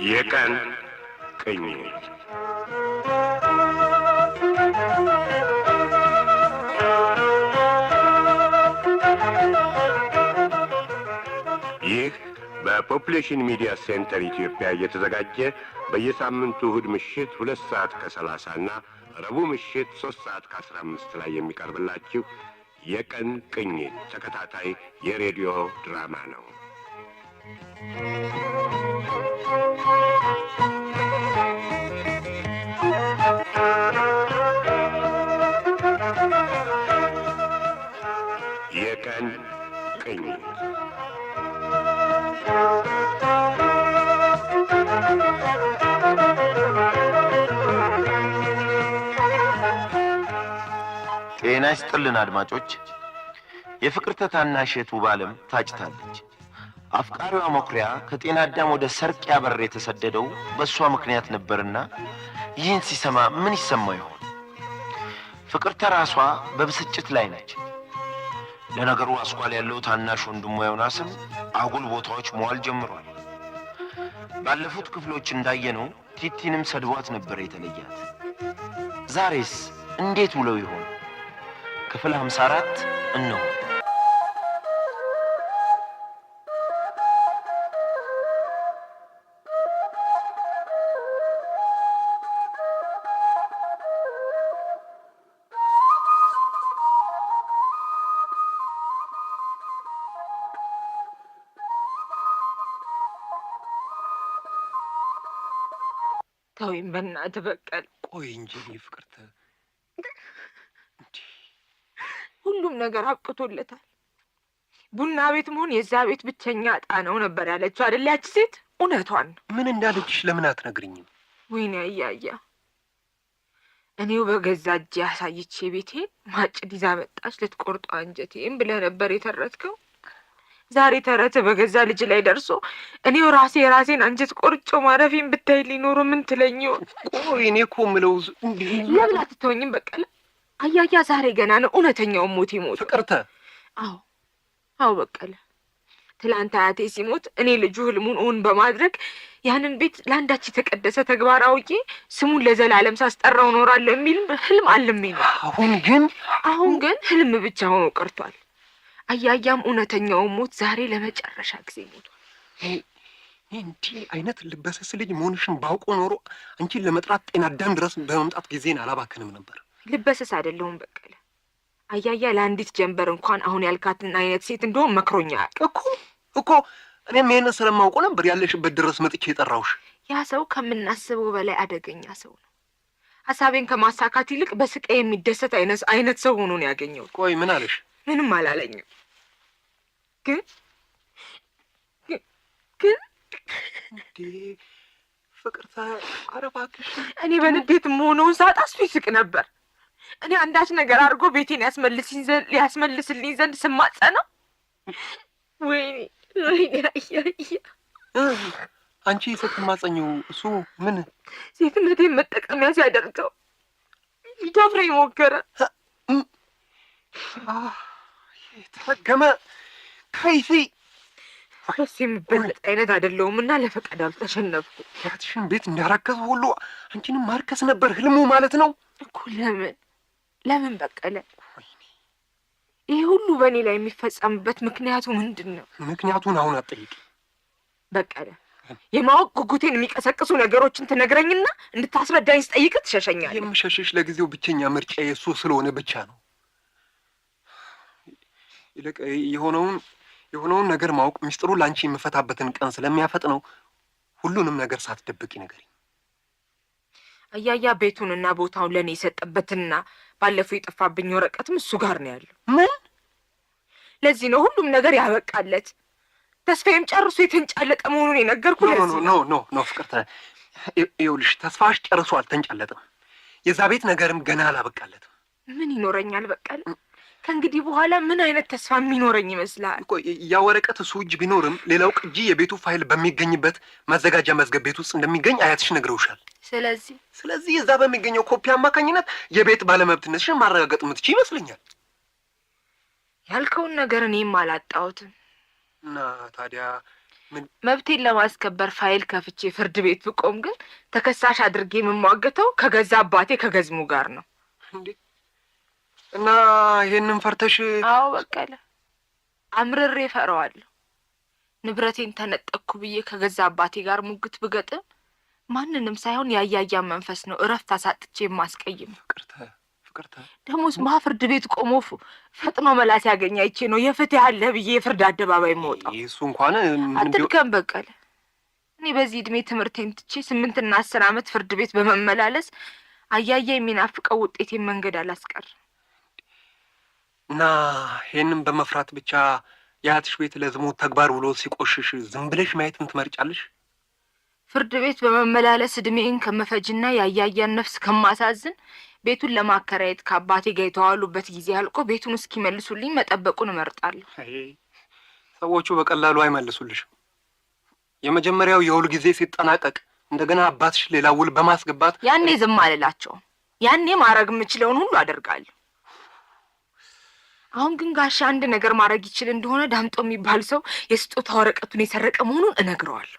የቀን ቅኝት ይህ በፖፑሌሽን ሚዲያ ሴንተር ኢትዮጵያ እየተዘጋጀ በየሳምንቱ እሁድ ምሽት 2:30 እና ረቡዕ ምሽት 3:15 ላይ የሚቀርብላችሁ የቀን ቅኝት ተከታታይ የሬዲዮ ድራማ ነው። የቀን ቅኝት ጤና ይስጥልን አድማጮች። የፍቅርተ ታናሽ እህት ውባለም ታጭታለች። አፍቃሪዋ መኩሪያ ከጤና አዳም ወደ ሰርቂያ በር የተሰደደው በሷ ምክንያት ነበርና ይህን ሲሰማ ምን ይሰማው ይሆን? ፍቅርተ ራሷ በብስጭት ላይ ነች። ለነገሩ አስኳል ያለው ታናሽ ወንድሟ ዮናስም አጉል ቦታዎች መዋል ጀምሯል። ባለፉት ክፍሎች እንዳየነው ቲቲንም ሰድቧት ነበር የተለያት። ዛሬስ እንዴት ውለው ይሆን? ክፍል 54 እነሆ። ተወይም በእናትህ በቀል። ቆይ እንጂ ፍቅርተ፣ ሁሉም ነገር አብቅቶለታል። ቡና ቤት መሆን የዛ ቤት ብቸኛ ዕጣ ነው ነበር ያለችው አይደል ያቺ ሴት? እውነቷን ነው። ምን እንዳለችሽ ለምን አትነግሪኝም? ወይኔ አያያ፣ እኔው በገዛ እጄ አሳይቼ ቤቴን ማጭድ ይዛ መጣች ልትቆርጧ አንጀቴም ብለህ ነበር የተረትከው። ዛሬ ተረት በገዛ ልጅ ላይ ደርሶ እኔው የራሴን አንጀት ቆርጮ ማረፊን ብታይ ሊኖሩ ምን ትለኝው? ቆይ እኔ እኮ የምለው ለምን አትተወኝም በቀለ? አያያ ዛሬ ገና ነው እውነተኛውን ሞት ይሞት። ፍቅርተ፣ አዎ በቀለ፣ ትላንት አያቴ ሲሞት እኔ ልጁ ህልሙን እውን በማድረግ ያንን ቤት ለአንዳች የተቀደሰ ተግባር አውቄ ስሙን ለዘላለም ሳስጠራው እኖራለሁ የሚል ህልም አልሜ ነው። አሁን ግን ህልም ብቻ ሆኖ ቀርቷል። አያያም እውነተኛውን ሞት ዛሬ ለመጨረሻ ጊዜ ሞቷል። እንዲህ አይነት ልበሰስ ልጅ መሆንሽን ባውቆ ኖሮ አንቺን ለመጥራት ጤና አዳም ድረስ በመምጣት ጊዜን አላባክንም ነበር። ልበሰስ አይደለሁም በቀለ። አያያ ለአንዲት ጀንበር እንኳን አሁን ያልካትን አይነት ሴት እንደሆን መክሮኛል እኮ እኔም ይሄንን ስለማውቀው ነበር ያለሽበት ድረስ መጥቼ የጠራሁሽ። ያ ሰው ከምናስበው በላይ አደገኛ ሰው ነው። ሀሳቤን ከማሳካት ይልቅ በስቃይ የሚደሰት አይነት ሰው ሆኖ ነው ያገኘው። ቆይ ምን አለሽ? ምንም አላለኝም። ግን እንዴ ፍቅርተ፣ ኧረ እባክሽ። እኔ በንዴት መሆኑን ሳጣ እሱ ይስቅ ነበር። እኔ አንዳች ነገር አድርጎ ቤቴን ሊያስመልስልኝ ዘንድ ስማጸነው፣ ወይኔ አያያ። አንቺ ስትማጸኝው እሱ ምን ሴትነቴን መጠቀሚያ ሲያደርገው ሊደፍረኝ ሞከረ። የተረገመ ከይሲ ከሱ የምበለጥ አይነት አይደለሁም እና ለፈቃድ አልተሸነፍኩም። ያትሽን ቤት እንዳረከዝ ሁሉ አንቺንም ማርከስ ነበር ህልሙ ማለት ነው እኮ። ለምን በቀለ? ይህ ሁሉ በእኔ ላይ የሚፈጸምበት ምክንያቱ ምንድን ነው? ምክንያቱን አሁን አትጠይቂ በቀለ። የማወቅ ጉጉቴን የሚቀሰቅሱ ነገሮችን ትነግረኝና እንድታስረዳኝ ስጠይቅ ትሸሸኛለህ። የምሸሽሽ ለጊዜው ብቸኛ ምርጫ የእሱ ስለሆነ ብቻ ነው። ይልቅ የሆነውን ነገር ማወቅ ሚስጥሩ ላንቺ የምፈታበትን ቀን ስለሚያፈጥነው ሁሉንም ነገር ሳትደብቂ ንገሪኝ። አያያ ቤቱንና ቦታውን ለኔ የሰጠበትና ባለፈው የጠፋብኝ ወረቀትም እሱ ጋር ነው ያለው። ምን? ለዚህ ነው ሁሉም ነገር ያበቃለት። ተስፋዬም ጨርሶ የተንጫለጠ መሆኑን የነገርኩ ለዚህ ነው። ኖ ፍቅርተ፣ ይኸውልሽ ተስፋሽ ጨርሶ አልተንጫለጠም። የዛ ቤት ነገርም ገና አላበቃለትም። ምን ይኖረኛል በቀለ? ከእንግዲህ በኋላ ምን አይነት ተስፋ የሚኖረኝ ይመስላል? ያ ወረቀት እሱ እጅ ቢኖርም ሌላው ቅጂ የቤቱ ፋይል በሚገኝበት ማዘጋጃ መዝገብ ቤት ውስጥ እንደሚገኝ አያትሽ ነግረውሻል። ስለዚህ እዛ በሚገኘው ኮፒ አማካኝነት የቤት ባለመብትነትሽን ማረጋገጥ የምትችይ ይመስለኛል። ያልከውን ነገር እኔም አላጣሁትም። እና ታዲያ መብቴን ለማስከበር ፋይል ከፍቼ ፍርድ ቤት ብቆም ግን ተከሳሽ አድርጌ የምሟገተው ከገዛ አባቴ ከገዝሙ ጋር ነው እንዴ? እና ይሄንን ፈርተሽ? አዎ በቀለ፣ አምርሬ ፈራዋለሁ። ንብረቴን ተነጠቅኩ ብዬ ከገዛ አባቴ ጋር ሙግት ብገጥም ማንንም ሳይሆን ያያያን መንፈስ ነው እረፍት አሳጥቼ የማስቀይም። ፍቅርተ ደሞስ ፍርድ ቤት ቆሞ ፈጥኖ መላስ ያገኝ አይቼ ነው የፍትህ አለ ብዬ የፍርድ አደባባይ የምወጣው። እሱ እንኳን አትድከም በቀለ። እኔ በዚህ እድሜ ትምህርቴን ትቼ 8 እና 10 ዓመት ፍርድ ቤት በመመላለስ አያያ የሚናፍቀው ውጤቴን መንገድ አላስቀር እና ይሄንን በመፍራት ብቻ የአያትሽ ቤት ለዝሙት ተግባር ውሎ ሲቆሽሽ ዝም ብለሽ ማየትን ትመርጫለሽ? ፍርድ ቤት በመመላለስ እድሜን ከመፈጅና ያያያን ነፍስ ከማሳዝን ቤቱን ለማከራየት ከአባቴ ጋር የተዋሉበት ጊዜ አልቆ ቤቱን እስኪመልሱልኝ መጠበቁን እመርጣለሁ። ሰዎቹ በቀላሉ አይመልሱልሽም። የመጀመሪያው የውል ጊዜ ሲጠናቀቅ እንደገና አባትሽ ሌላ ውል በማስገባት ያኔ ዝም አልላቸውም። ያኔ ማድረግ የምችለውን ሁሉ አደርጋለሁ። አሁን ግን ጋሻ አንድ ነገር ማድረግ ይችል እንደሆነ ዳምጦ የሚባል ሰው የስጦታ ወረቀቱን የሰረቀ መሆኑን እነግረዋለሁ።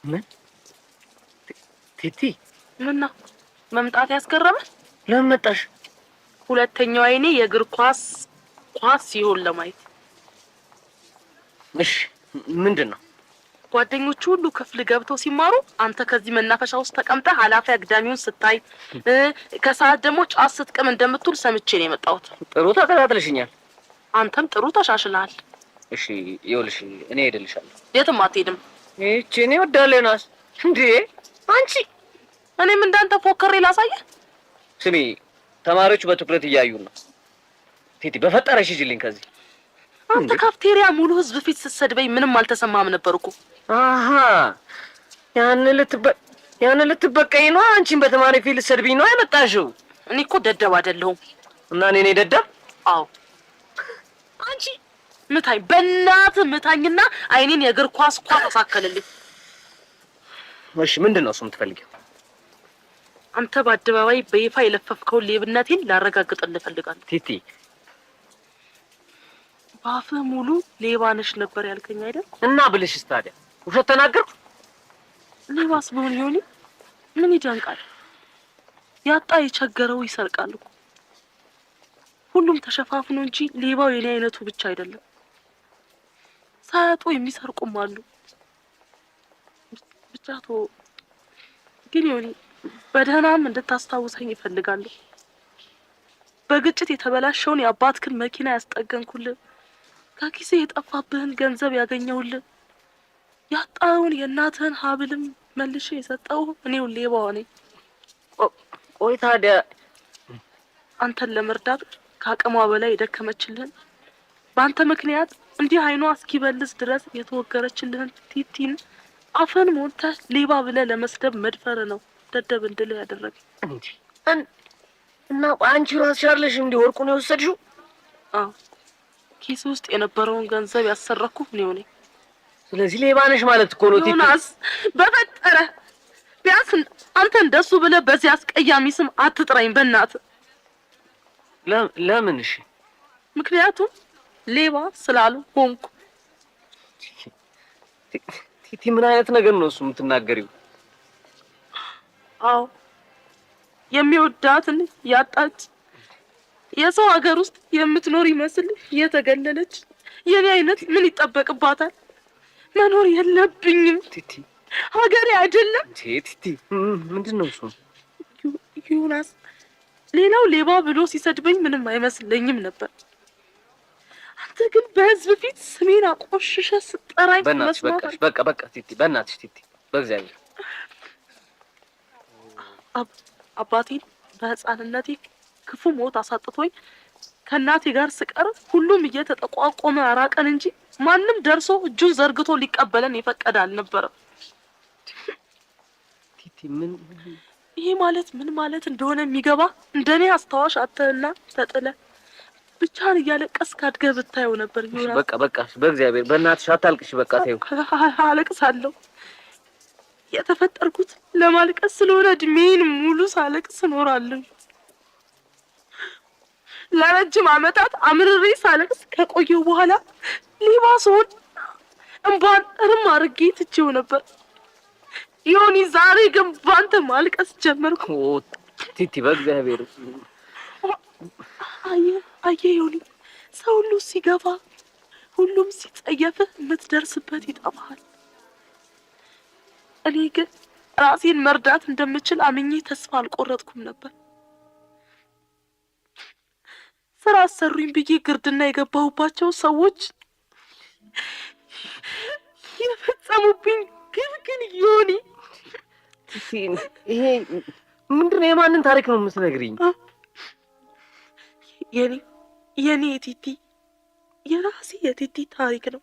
ምን ቲቲ ምነው መምጣት ያስገረመ? ለምን መጣሽ? ሁለተኛው አይኔ የእግር ኳስ ሲሆን ለማየት። እሺ ምንድነው? ጓደኞቹ ሁሉ ክፍል ገብተው ሲማሩ አንተ ከዚህ መናፈሻ ውስጥ ተቀምጠህ ኃላፊ አግዳሚውን ስታይ ከሰዓት ደግሞ ጫት ስትቅም እንደምትውል ሰምቼ ነው የመጣሁት። ጥሩ ተከታተልሽኛል። አንተም ጥሩ ተሻሽለሃል። እሺ ይኸውልሽ እኔ ሄድልሻለሁ። የትም አትሄድም። እቺ እኔ ወዳለናስ እንዴ አንቺ እኔም እንዳንተ ፎከሬ ላሳየህ። ስሚ ተማሪዎች በትኩረት እያዩ ነው። ቲቲ በፈጠረሽ ሂጂልኝ ከዚህ። አንተ ካፍቴሪያ ሙሉ ህዝብ ፊት ስትሰድበኝ ምንም አልተሰማም ነበር እኮ። አሃ ያን ልትበቀኝ ነው? አንቺን በተማሪ ፊት ልትሰድቢኝ ነው የመጣሽው? እኔ እኮ ደደብ አይደለሁም። እና እኔ ነኝ ደደብ? አዎ አንቺ ምታይ፣ በእናትህ ምታኝና አይኔን የእግር ኳስ አሳከልልኝ። እሺ ምንድነው እሱ የምትፈልጊው? አንተ በአደባባይ በይፋ የለፈፍከውን ሌብነቴን ላረጋግጥልህ እፈልጋለሁ። ቲቲ ባፍህ ሙሉ ሌባ ነሽ ነበር ያልከኝ አይደል? እና ብልሽስ ታዲያ ውሸት ተናገርኩ? ሌባስ ቢሆን ይሆን ምን ይደንቃል? ያጣ የቸገረው ይሰርቃል እኮ። ሁሉም ተሸፋፍኖ እንጂ ሌባው የኔ አይነቱ ብቻ አይደለም። ሳያጡ የሚሰርቁም አሉ። ብቻ ግን ይሆን በደህናም እንድታስታውሰኝ ይፈልጋለሁ። በግጭት የተበላሸውን የአባትክን መኪና ያስጠገንኩልህ፣ ከኪሴ የጠፋብህን ገንዘብ ያገኘሁልህ፣ ያጣውን የእናትህን ሀብልም መልሼ የሰጠው እኔው ሌባው ነኝ። ቆይ ታዲያ አንተን ለመርዳት ከአቅሟ በላይ የደከመችልህን፣ በአንተ ምክንያት እንዲህ አይኗ እስኪበልስ ድረስ የተወገረችልህን ቲቲን አፈን ሞልተህ ሌባ ብለህ ለመስደብ መድፈር ነው ደደብ እንድልህ ያደረገኝ። እና አንቺ ራስሽ አይደለሽ እንዴ ወርቁን የወሰድሽው? አዎ ኪስ ውስጥ የነበረውን ገንዘብ ያሰረኩህ እኔው ነኝ። ስለዚህ ሌባ ነሽ ማለት እኮ ነው ቲቲ። ዮናስ በፈጠረ ቢያንስ አንተ እንደሱ ብለህ በዚህ አስቀያሚ ስም አትጥራኝ በእናትህ። ለምን? እሺ ምክንያቱም ሌባ ስላልሆንኩ። ቲቲ ምን አይነት ነገር ነው እሱ የምትናገሪው? አዎ የሚወዳትን ያጣች የሰው ሀገር ውስጥ የምትኖር ይመስል የተገለለች የኔ አይነት ምን ይጠበቅባታል? መኖር የለብኝም። ቲቲ ሀገሬ አይደለም። ቲቲ ምንድነው እሱ? ዮናስ ሌላው ሌባ ብሎ ሲሰድበኝ ምንም አይመስለኝም ነበር። አንተ ግን በህዝብ ፊት ስሜን አቆሽሸህ ስጠራኝ በእናትሽ በቃ ቲቲ በእናትሽ ቲቲ በእግዚአብሔር አባቴን በህፃንነቴ ክፉ ሞት አሳጥቶኝ ከእናቴ ጋር ስቀር ሁሉም እየተጠቋቆመ አራቀን እንጂ ማንም ደርሶ እጁን ዘርግቶ ሊቀበለን የፈቀደ አልነበረም። ቲቲ ምን ይሄ ማለት ምን ማለት እንደሆነ የሚገባ እንደኔ አስታዋሽ አተህና ተጥለ ብቻህን እያለቀስክ አድገህ ብታየው ነበር። ዮናስ በቃ በቃ በእግዚአብሔር በእናትሽ አታልቅሽ። በቃ ተይው። አለቅሳለሁ። የተፈጠርኩት ለማልቀስ ስለሆነ እድሜን ሙሉ ሳለቅስ እኖራለሁ። ለረጅም ዓመታት አምርሬ ሳለቅስ ከቆየው በኋላ ሊባሶን እንባን እርም አድርጌ ትቼው ነበር። ዮኒ ዛሬ ግን ባንተ ማልቀስ ጀመርኩ። ቲቲ በእግዚአብሔር አየህ ዮኒ፣ ሰው ሁሉ ሲገፋ ሁሉም ሲጸየፍህ የምትደርስበት ይጠፋሃል። እኔ ግን ራሴን መርዳት እንደምችል አምኜ ተስፋ አልቆረጥኩም ነበር። ስራ አሰሩኝ ብዬ ግርድና የገባሁባቸው ሰዎች የፈጸሙብኝ ግን ዮኒ፣ ይሄ ምንድነው? የማንን ታሪክ ነው የምትነግሪኝ? የኔ የቲቲ የራሴ የቲቲ ታሪክ ነው።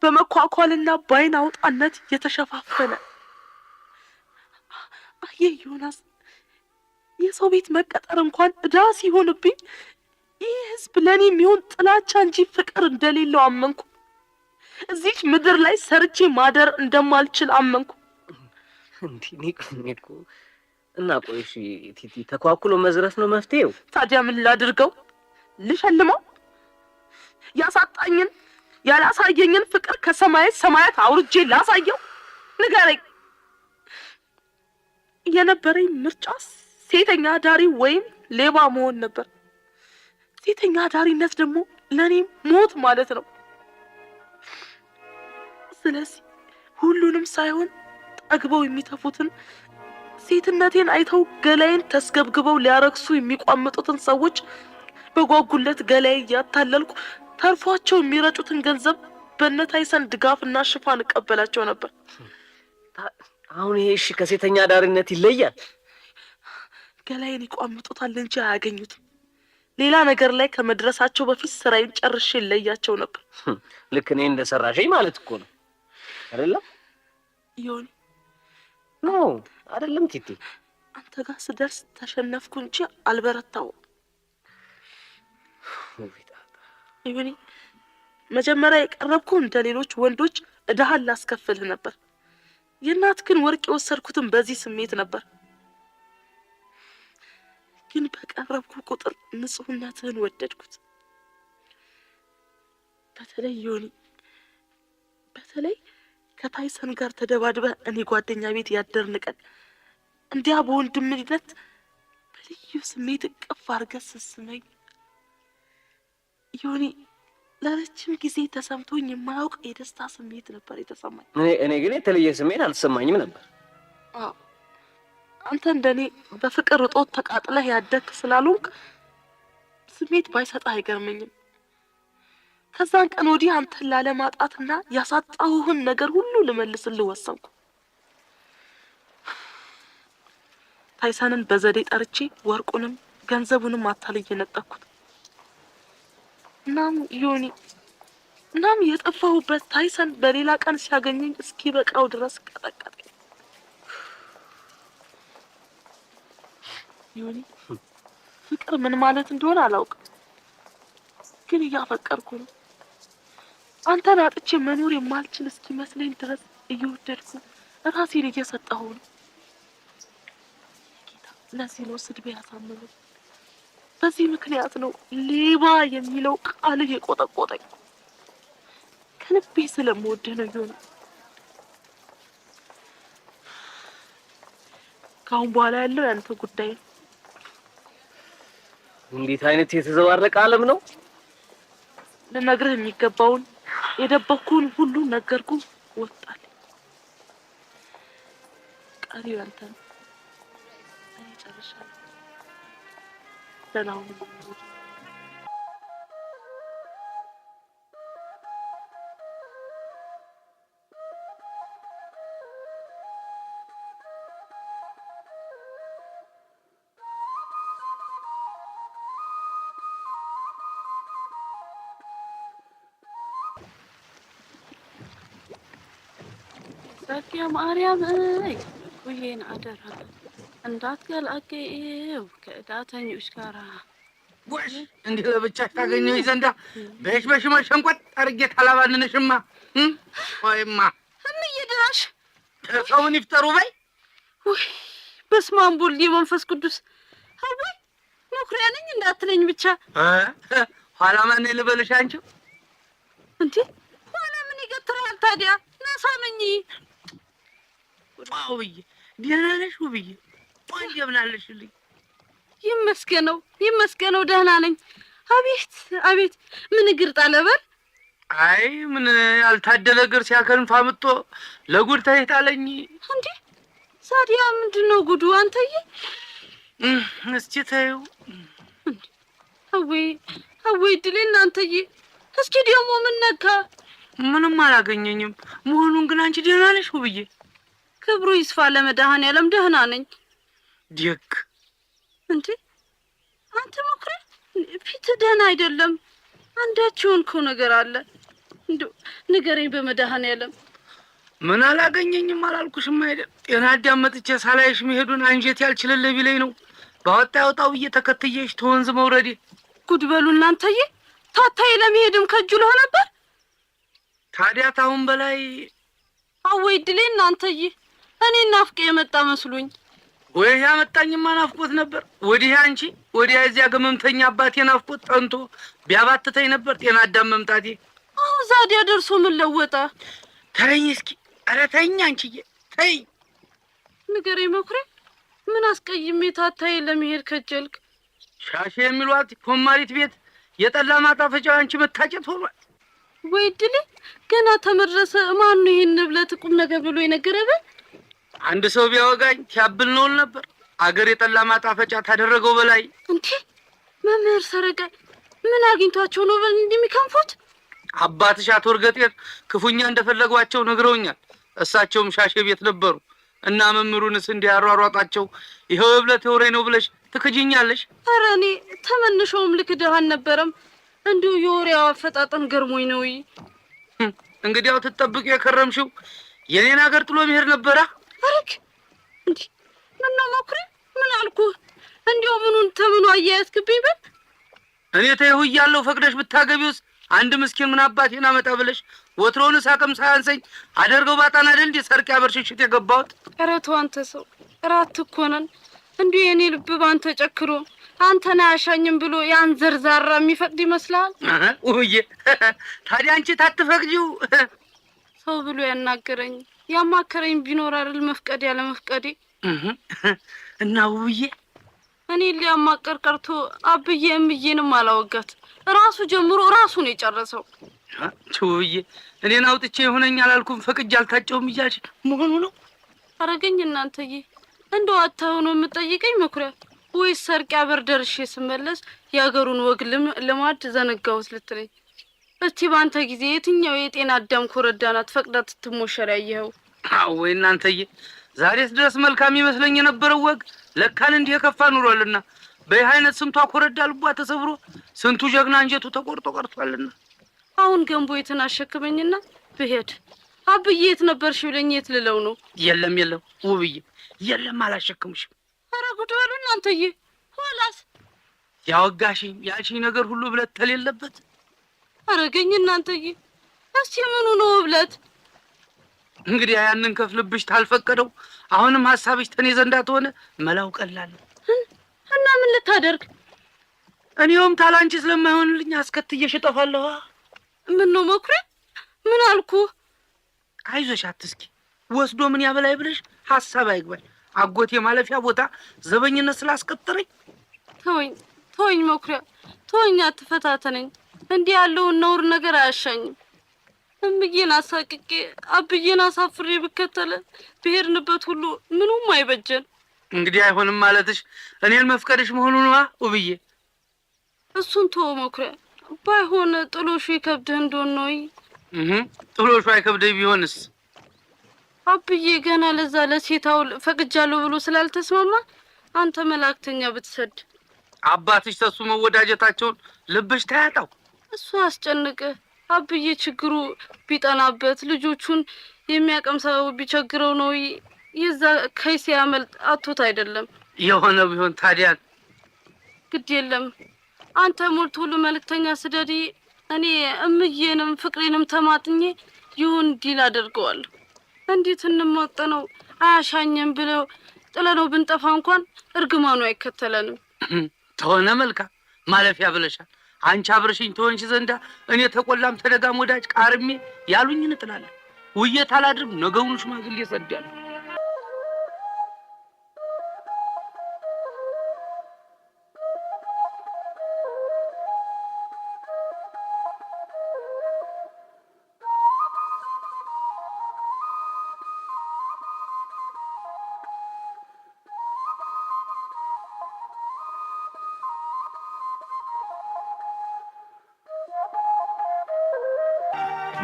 በመኳኳልና በአይን አውጣነት የተሸፋፈነ። አየህ ዮናስ፣ የሰው ቤት መቀጠር እንኳን ዕዳ ሲሆንብኝ ይህ ህዝብ ለእኔ የሚሆን ጥላቻ እንጂ ፍቅር እንደሌለው አመንኩ። እዚች ምድር ላይ ሰርቼ ማደር እንደማልችል አመንኩ። እንዴ እኮ እና ቆይሽ ቲቲ፣ ተኳኩሎ መዝረፍ ነው መፍትሄው? ታዲያ ምን ላድርገው? ልሸልመው? ያሳጣኝን ያላሳየኝን ፍቅር ከሰማያት አውርጄ ላሳየው? ንገረኝ። የነበረኝ ምርጫ ሴተኛ ዳሪ ወይም ሌባ መሆን ነበር። ሴተኛ ዳሪነት ደግሞ ለኔ ሞት ማለት ነው። ስለዚህ ሁሉንም ሳይሆን ጠግበው የሚተፉትን፣ ሴትነቴን አይተው ገላዬን ተስገብግበው ሊያረክሱ የሚቋምጡትን ሰዎች በጓጉለት ገላዬ እያታለልኩ ተርፏቸው የሚረጩትን ገንዘብ በነታይሰን ድጋፍና ሽፋን እቀበላቸው ነበር። አሁን ይሄ እሺ ከሴተኛ ዳሪነት ይለያል? ገላዬን ይቋምጡታል እንጂ አያገኙትም። ሌላ ነገር ላይ ከመድረሳቸው በፊት ስራዬን ጨርሼ ይለያቸው ነበር። ልክ እኔ እንደሰራሽኝ ማለት እኮ ነው አይደለም? ዮኒ ነው አይደለም ቲቲ? አንተ ጋር ስደርስ ተሸነፍኩ እንጂ አልበረታውም። ዮኒ መጀመሪያ የቀረብኩ እንደ ሌሎች ወንዶች እዳህን ላስከፍልህ ነበር። የእናት ግን ወርቅ የወሰድኩትን በዚህ ስሜት ነበር። ግን በቀረብኩ ቁጥር ንጹህነትህን ወደድኩት። በተለይ ዮኒ፣ በተለይ ከታይሰን ጋር ተደባድበህ እኔ ጓደኛ ቤት ያደርን ቀን እንዲያ በወንድምነት በልዩ ስሜት እቅፍ አድርገህ ስትስመኝ ዮኒ፣ ለረጅም ጊዜ ተሰምቶኝ የማያውቅ የደስታ ስሜት ነበር የተሰማኝ። እኔ ግን የተለየ ስሜት አልተሰማኝም ነበር። አዎ፣ አንተ እንደኔ በፍቅር እጦት ተቃጥለህ ያደግክ ስላልሆንክ ስሜት ባይሰጥህ አይገርመኝም። ከዛን ቀን ወዲህ አንተን ላለማጣትና ያሳጣሁህን ነገር ሁሉ ልመልስልህ ወሰንኩ። ታይሰንን በዘዴ ጠርቼ ወርቁንም ገንዘቡንም አታልዬ ነጠቅኩት። እናም የጠፋሁበት ታይሰን በሌላ ቀን ሲያገኘኝ እስኪ በቃው ድረስ ቀጠቀጠኝ። ዮኒ፣ ፍቅር ምን ማለት እንደሆነ አላውቅም፣ ግን እያፈቀርኩ ነው። አንተን አጥቼ መኖር የማልችል እስኪመስለኝ ድረስ እየወደድኩ ራሴን እየሰጠሁ ነው። ጌታ፣ ለዚህ ነው ስድቤ ያሳመመኝ። በዚህ ምክንያት ነው ሌባ የሚለው ቃልህ የቆጠቆጠኝ። ከልቤ ስለምወድህ ነው ዮኒ። ከአሁን በኋላ ያለው ያንተ ጉዳይ ነው። እንዴት አይነት የተዘባረቀ ዓለም ነው! ልነግርህ የሚገባውን የደበኩን ሁሉ ነገርኩ። ወጣል። ቀሪው ያንተ ነው። እኔ ጨርሻለሁ። ደህና ሁኑ። ጸጋ ማርያም ኩዬን አደራ እንዳትገላገይው ከዳተኞች ጋራ ወሽ እንዲህ ለብቻሽ ታገኘኝ ዘንዳ በሽ መሸንቆጥ አርጌ ታላባንነሽማ ወይማ እምዬ ድራሽ ሰውን ይፍጠሩ በይ። ወይ በስመ አብ ወልድ መንፈስ ቅዱስ። አይ መኩሪያ ነኝ እንዳትለኝ ብቻ። ኋላ ማን ልበልሽ አንቺ? እንዴ ኋላ ምን ይገትራል ታዲያ? ነሳመኝ ውብዬ ደህና ነሽ? ውብዬ ቆንጆ ብላለሽልኝ። ይመስገነው ደህና ነኝ። አቤት አቤት ምን እግር ጣለበል። አይ ምን ያልታደለ እግር ሲያከንፍ አምጥቶ ለጉድ ተይታለኝ። እንዴ ሳዲያ ምንድነው ጉዱ አንተዬ? እስቲ ተይው። አዌ ድሌ እናንተዬ እስኪ ደግሞ ምን ነካ? ምንም አላገኘኝም መሆኑን ግን አንቺ ደህና ነሽ ውብዬ? ክብሩ ይስፋ ለመድኃኔዓለም ደህና ነኝ። ደግ እንዴ አንተ መኩሪያ ፊት ደህና አይደለም። አንዳች የሆንከው ነገር አለ። እንደው ንገረኝ በመድኃኔዓለም። ምን አላገኘኝም አላልኩሽም አይደል? ጤና አዳም መጥቼ ሳላይሽ መሄዱን አንጀት ያልችልልህ ቢለኝ ነው ባወጣ ያወጣው ብዬ ተከትዬሽ ተወንዝ መውረዴ። ጉድ በሉ እናንተዬ። ታታይ ለመሄድም ከጅሎ ነበር። ታዲያ ታውን በላይ አወይ ድሌ እናንተዬ። እኔ ናፍቄ የመጣ መስሎኝ። ወይ ያመጣኝማ ናፍቆት ነበር። ወዲህ አንቺ ወዲያ እዚያ ገመምተኛ አባቴ ናፍቆት ጠንቶ ቢያባትተኝ ነበር ጤና አዳም መምጣቴ። አሁን ዛዲያ ደርሶ ምን ለወጣ? ተይኝ እስኪ። ኧረ ተይኝ አንቺዬ ተይ። ንገሬ መኩሪያ ምን አስቀይሜ ታታይ ለመሄድ ከጀልክ? ሻሼ የሚሏት ኮማሪት ቤት የጠላ ማጣፈጫ አንቺ መታጨት ሆኗል። ወይ ድሌ ገና ተመረሰ። ማን ነው ይሄን ብለት ቁም ነገር ብሎ የነገረበል? አንድ ሰው ቢያወጋኝ ሲያብል ነውል ነበር። አገር የጠላ ማጣፈጫ ታደረገው በላይ። እንዴ መምህር ሰረጋይ ምን አግኝቷቸው ነው በል እንደሚከንፉት? አባትሽ አቶ እርገጤን ክፉኛ እንደፈለጓቸው ነግረውኛል። እሳቸውም ሻሼ ቤት ነበሩ እና መምህሩንስ እንዲያሯሯጣቸው ይኸው እብለት ወሬ ነው ብለሽ ትክጂኛለሽ? ኧረ እኔ ተመንሾም ልክድህ አልነበረም። እንዲሁ የወሬው አፈጣጠን ገርሞኝ ነው። እንግዲያው ትጠብቅ የከረምሽው የኔን ሀገር ጥሎ መሄድ ነበራ። አረክ እንዴ ምን ነው መኩሪያ ምን አልኩህ? እንዲያው ምኑን ተምኑ አያያዝክብኝ በል። እኔ ተይሁ እያለሁ ፈቅደሽ ብታገቢውስ አንድ ምስኪን ምን አባቴን አመጣ ብለሽ ወትሮውንስ አቅም ሳያንሰኝ አደርገው ባጣና ደንዲ ሰርቅ ያበርሽሽት የገባሁት። ኧረ ተው አንተ ሰው ራት እኮ ነን። እንዲሁ የኔ ልብ ባንተ ጨክሮ አንተን አያሻኝም ብሎ ያን ዘርዛራ የሚፈቅድ ይመስላል? ውብዬ ታዲያ አንቺ ታትፈቅጂው? ሰው ብሎ ያናገረኝ ያማከረኝ ቢኖር አይደል መፍቀድ ያለ መፍቀዴ። እና ውብዬ እኔ ሊያማቀር ቀርቶ አብዬ እምዬንም አላወጋት። ራሱ ጀምሮ ራሱ ነው የጨረሰው። ውብዬ እኔን አውጥቼ የሆነኝ አላልኩም ፈቅጄ አልታጨውም እያልሽ መሆኑ ነው? አረገኝ እናንተዬ። እንደው አታው ነው የምጠይቀኝ መኩሪያ? ወይስ ሰርቅ ያበር ደርሼ ስመለስ የሀገሩን ወግ ልማድ ዘነጋውስ ልትለኝ? እስቲ ባንተ ጊዜ የትኛው የጤና አዳም ኮረዳ ናት ፈቅዳ ትሞሸር ያየኸው? ወይ እናንተዬ ዛሬስ ድረስ መልካም ይመስለኝ የነበረው ወግ ለካን እንዲህ የከፋ ኑሯልና በይህ አይነት ስንቷ ኮረዳ ልቧ ተሰብሮ ስንቱ ጀግና እንጀቱ ተቆርጦ ቀርቷልና። አሁን ገንቦ የትን አሸክመኝና ብሄድ አብዬ የት ነበርሽ ብለኝ የት ልለው ነው? የለም ውብዬ የለም አላሸክምሽም። ኧረ ጉድ በሉ እናንተዬ። ኋላስ ያወጋሽኝ ያልሽኝ ነገር ሁሉ ብለት ተሌለበት አረገኝ እናንተዬ። እስቲ ምኑ ነው ብለት? እንግዲህ ያንን ከፍልብሽ ታልፈቀደው አሁንም ሐሳብሽ ተኔ ዘንዳ ተሆነ መላው ቀላል እና ምን ልታደርግ? እኔውም ታላንቺ ስለማይሆንልኝ አስከትዬሽ እጠፋለሁ። ምን ነው መኩሪያ ምን አልኩ? አይዞሽ አትስኪ። ወስዶ ምን ያበላይ ብለሽ ሐሳብ አይግባል። አጎቴ ማለፊያ ቦታ ዘበኝነት ስላስቀጠረኝ ተወኝ መኩሪያ ተወኝ፣ አትፈታተነኝ። እንዲህ ያለውን ነውር ነገር አያሻኝም። እምዬን አሳቅቄ አብዬን አሳፍሬ ብከተለ ብሄድንበት ሁሉ ምኑም አይበጀን። እንግዲህ አይሆንም ማለትሽ እኔን መፍቀድሽ መሆኑ ነዋ ውብዬ። እሱን ተወው መኩሪያ። ባይሆን ጥሎሹ ይከብድህ እንደሆነ ነው። ጥሎሹ አይከብደኝ ቢሆንስ? አብዬ ገና ለዛ ለሴታው ፈቅጃለሁ ብሎ ስላልተስማማ አንተ መላእክተኛ ብትሰድ። አባትሽ ተሱ መወዳጀታቸውን ልብሽ ታያጣው። እሱ አስጨንቅህ። አብዬ ችግሩ ቢጠናበት ልጆቹን የሚያቀም ሰው ቢቸግረው ነው የዛ ከይስ ያመልጥ አቶት አይደለም የሆነ ቢሆን ታዲያ ግድ የለም አንተ ሞልቶ ሁሉ መልእክተኛ ስደዲ እኔ እምዬንም ፍቅሬንም ተማጥኜ ይሁን ዲል አደርገዋለሁ እንዴት እንሞጠነው አያሻኝም ብለው ጥለነው ብንጠፋ እንኳን እርግማኑ አይከተለንም ተሆነ መልካም ማለፊያ ብለሻል አንቺ አብረሽኝ ተወንሽ ዘንዳ እኔ ተቆላም ተደጋም ወዳጅ ቃርሜ ያሉኝ እንጥላለሁ ውየት አላድርም ነገውን ሽማግሌ ሰዳለሁ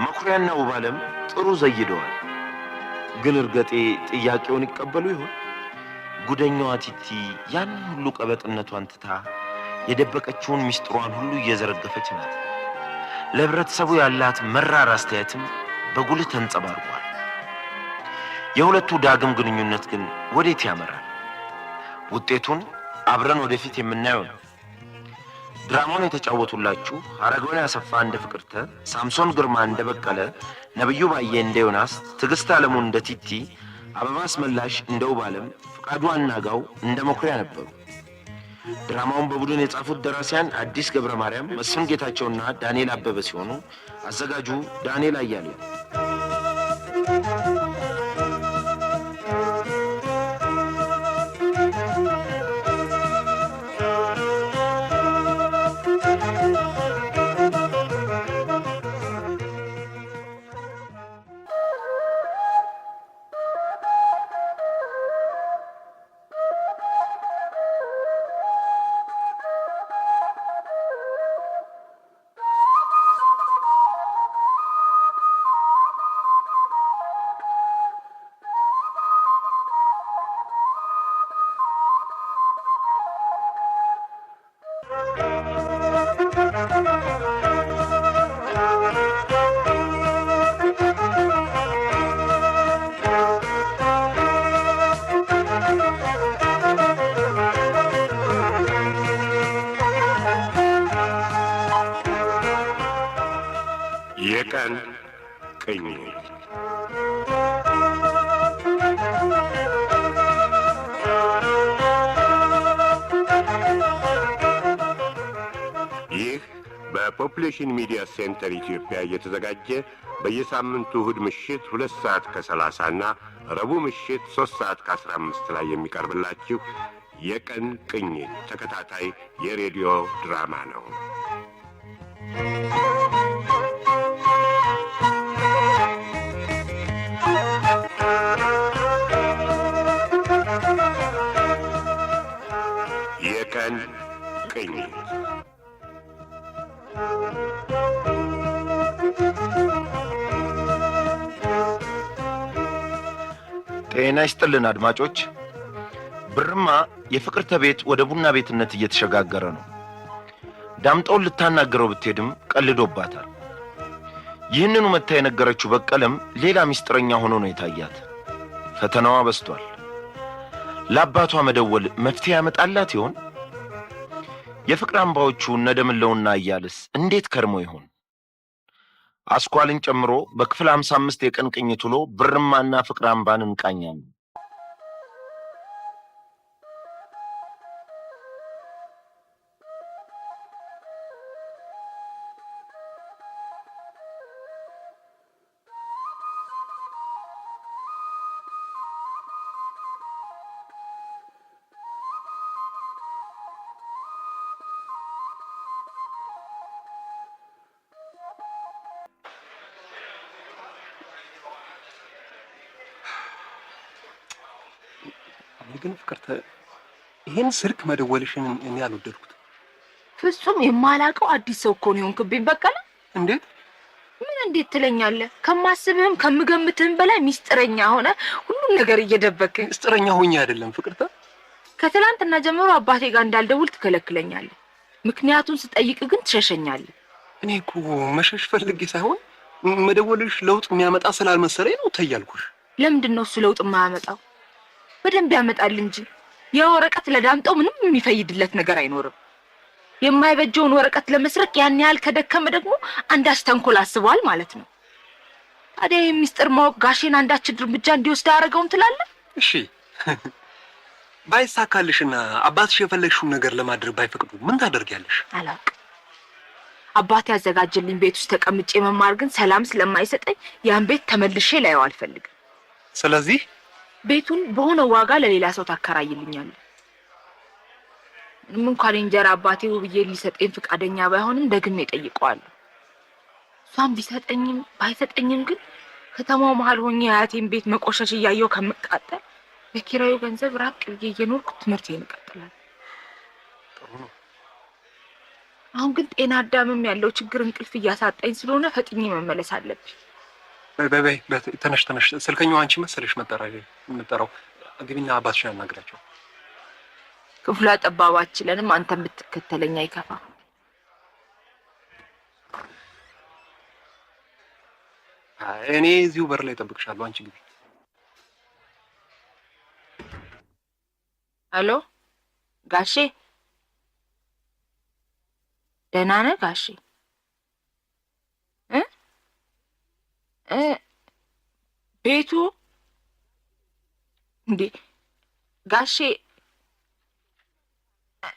መኩሪያና ውባለም ጥሩ ዘይደዋል። ግን እርገጤ ጥያቄውን ይቀበሉ ይሆን? ጉደኛዋ ቲቲ ያን ሁሉ ቀበጥነቷን ትታ የደበቀችውን ሚስጥሯን ሁሉ እየዘረገፈች ናት። ለህብረተሰቡ ያላት መራር አስተያየትም በጉልህ ተንጸባርቋል። የሁለቱ ዳግም ግንኙነት ግን ወዴት ያመራል? ውጤቱን አብረን ወደፊት የምናየው ነው። ድራማውን የተጫወቱላችሁ አረጋዊ አሰፋ እንደ ፍቅርተ፣ ሳምሶን ግርማ እንደ በቀለ፣ ነብዩ ባየ እንደ ዮናስ፣ ትግስት አለሙ እንደ ቲቲ፣ አበባ አስመላሽ እንደ ውባለም፣ ፍቃዱ አናጋው እንደ መኩሪያ ነበሩ። ድራማውን በቡድን የጻፉት ደራሲያን አዲስ ገብረ ማርያም፣ መስፍን ጌታቸውና ዳንኤል አበበ ሲሆኑ አዘጋጁ ዳንኤል አያሌው። የቀን ቅኝት ይህ በፖፑሌሽን ሚዲያ ሴንተር ኢትዮጵያ እየተዘጋጀ በየሳምንቱ እሁድ ምሽት 2 ሰዓት ከ30 እና ረቡዕ ምሽት 3 ሰዓት ከ15 ላይ የሚቀርብላችሁ የቀን ቅኝት ተከታታይ የሬዲዮ ድራማ ነው። የቀን ቅኝት ጤና ይስጥልን አድማጮች። ብርማ የፍቅርተ ቤት ወደ ቡና ቤትነት እየተሸጋገረ ነው። ዳምጠውን ልታናገረው ብትሄድም ቀልዶባታል። ይህንኑ መታ የነገረችው በቀለም ሌላ ሚስጥረኛ ሆኖ ነው የታያት። ፈተናዋ በስቷል። ለአባቷ መደወል መፍትሄ ያመጣላት ይሆን? የፍቅር አምባዎቹ እነደምለውና እያልስ እንዴት ከርሞ ይሆን? አስኳልን ጨምሮ በክፍል 55 የቀን ቅኝት ውሎ ብርማና ፍቅር አምባን እንቃኛለን። ግን ፍቅርተ ይሄን ስልክ መደወልሽን እኔ አልወደድኩት። ፍጹም የማላውቀው አዲስ ሰው እኮ ነው የሆንክብኝ በቀለ። እንዴት ምን እንዴት ትለኛለህ? ከማስብህም ከምገምትህም በላይ ሚስጥረኛ ሆነ ሁሉም ነገር እየደበከ። ሚስጥረኛ ሆኜ አይደለም ፍቅርተ። ከትላንትና ጀምሮ አባቴ ጋር እንዳልደውል ትከለክለኛለህ። ምክንያቱን ስጠይቅ ግን ትሸሸኛለህ። እኔ እኮ መሸሽ ፈልጌ ሳይሆን መደወልሽ ለውጥ የሚያመጣ ስላልመሰለኝ ነው ተያልኩሽ። ለምንድን ነው እሱ ለውጥ የማያመጣው? በደንብ ያመጣል እንጂ የወረቀት ለዳምጠው ምንም የሚፈይድለት ነገር አይኖርም። የማይበጀውን ወረቀት ለመስረቅ ያን ያህል ከደከመ ደግሞ አንዳች ተንኮል አስበዋል ማለት ነው። ታዲያ የሚስጥር ማወቅ ጋሼን አንዳች እርምጃ እንዲወስድ አደረገውም ትላለህ? እሺ ባይሳካልሽና አባትሽ የፈለግሽውን ነገር ለማድረግ ባይፈቅዱ ምን ታደርጊያለሽ? አላውቅም። አባቴ ያዘጋጀልኝ ቤት ውስጥ ተቀምጬ መማር ግን ሰላም ስለማይሰጠኝ ያን ቤት ተመልሼ ላየው አልፈልግም። ስለዚህ ቤቱን በሆነ ዋጋ ለሌላ ሰው ታከራይልኛለህ። ምንም እንኳን እንጀራ አባቴ ውብዬ ሊሰጠኝ ፈቃደኛ ባይሆንም ደግሜ ጠይቀዋለሁ። እሷም ቢሰጠኝም ባይሰጠኝም ግን ከተማው መሀል ሆኜ አያቴን ቤት መቆሸሽ እያየሁ ከምቃጠል በኪራዩ ገንዘብ ራቅ ብዬ እየኖርኩ ትምህርቴን እቀጥላለሁ። ጥሩ ነው። አሁን ግን ጤና አዳምም ያለው ችግር እንቅልፍ እያሳጣኝ ስለሆነ ፈጥኜ መመለስ አለብኝ። በይ ተነሽ። ስልከኛው አንቺ መሰለሽ መጠራው። ግቢና አባትሽን አናግራቸው። ክፍሏ ጠባባችለንም አንተም ብትከተለኝ አይከፋ። እኔ እዚሁ በር ላይ እጠብቅሻለሁ። አንቺ ግቢ። አሎ ጋሼ፣ ደህና ነህ ጋሼ? ቤቱ እንዴ ጋሼ፣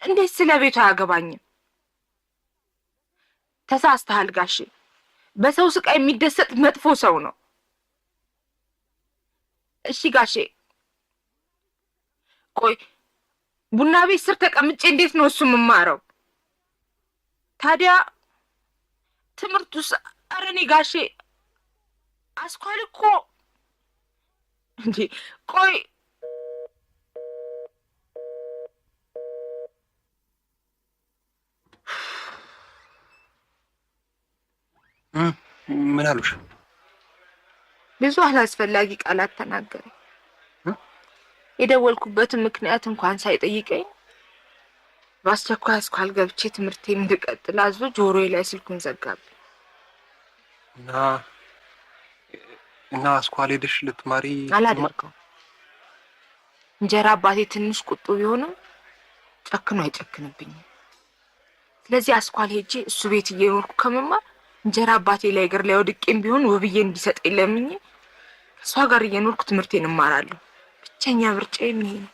እንዴት ስለ ቤቱ አያገባኝም? ተሳስተሃል ጋሼ። በሰው ስቃይ የሚደሰት መጥፎ ሰው ነው። እሺ ጋሼ፣ ቆይ ቡና ቤት ስር ተቀምጬ እንዴት ነው እሱ የምማረው? ታዲያ ትምህርቱስ? ኧረ እኔ ጋሼ አስኳል እኮ እንዴ! ቆይ ምን አሉሽ? ብዙ አላስፈላጊ ቃላት ተናገረኝ። የደወልኩበትን ምክንያት እንኳን ሳይጠይቀኝ በአስቸኳይ አስኳል ገብቼ ትምህርቴን እንድቀጥል አዞ ጆሮዬ ላይ ስልኩን ዘጋብኝ። እና አስኳል ሄደሽ ልትማሪ? አላደርገውም። እንጀራ አባቴ ትንሽ ቁጡ ቢሆንም ጨክኖ አይጨክንብኝም። ስለዚህ አስኳል ሄጄ እሱ ቤት እየኖርኩ ከመማር እንጀራ አባቴ ላይ እግር ላይ ወድቄም ቢሆን ውብዬ እንዲሰጠኝ ለምኜ እሷ ጋር እየኖርኩ ትምህርቴን እማራለሁ። ብቸኛ ምርጫዬ ይሄ ነው።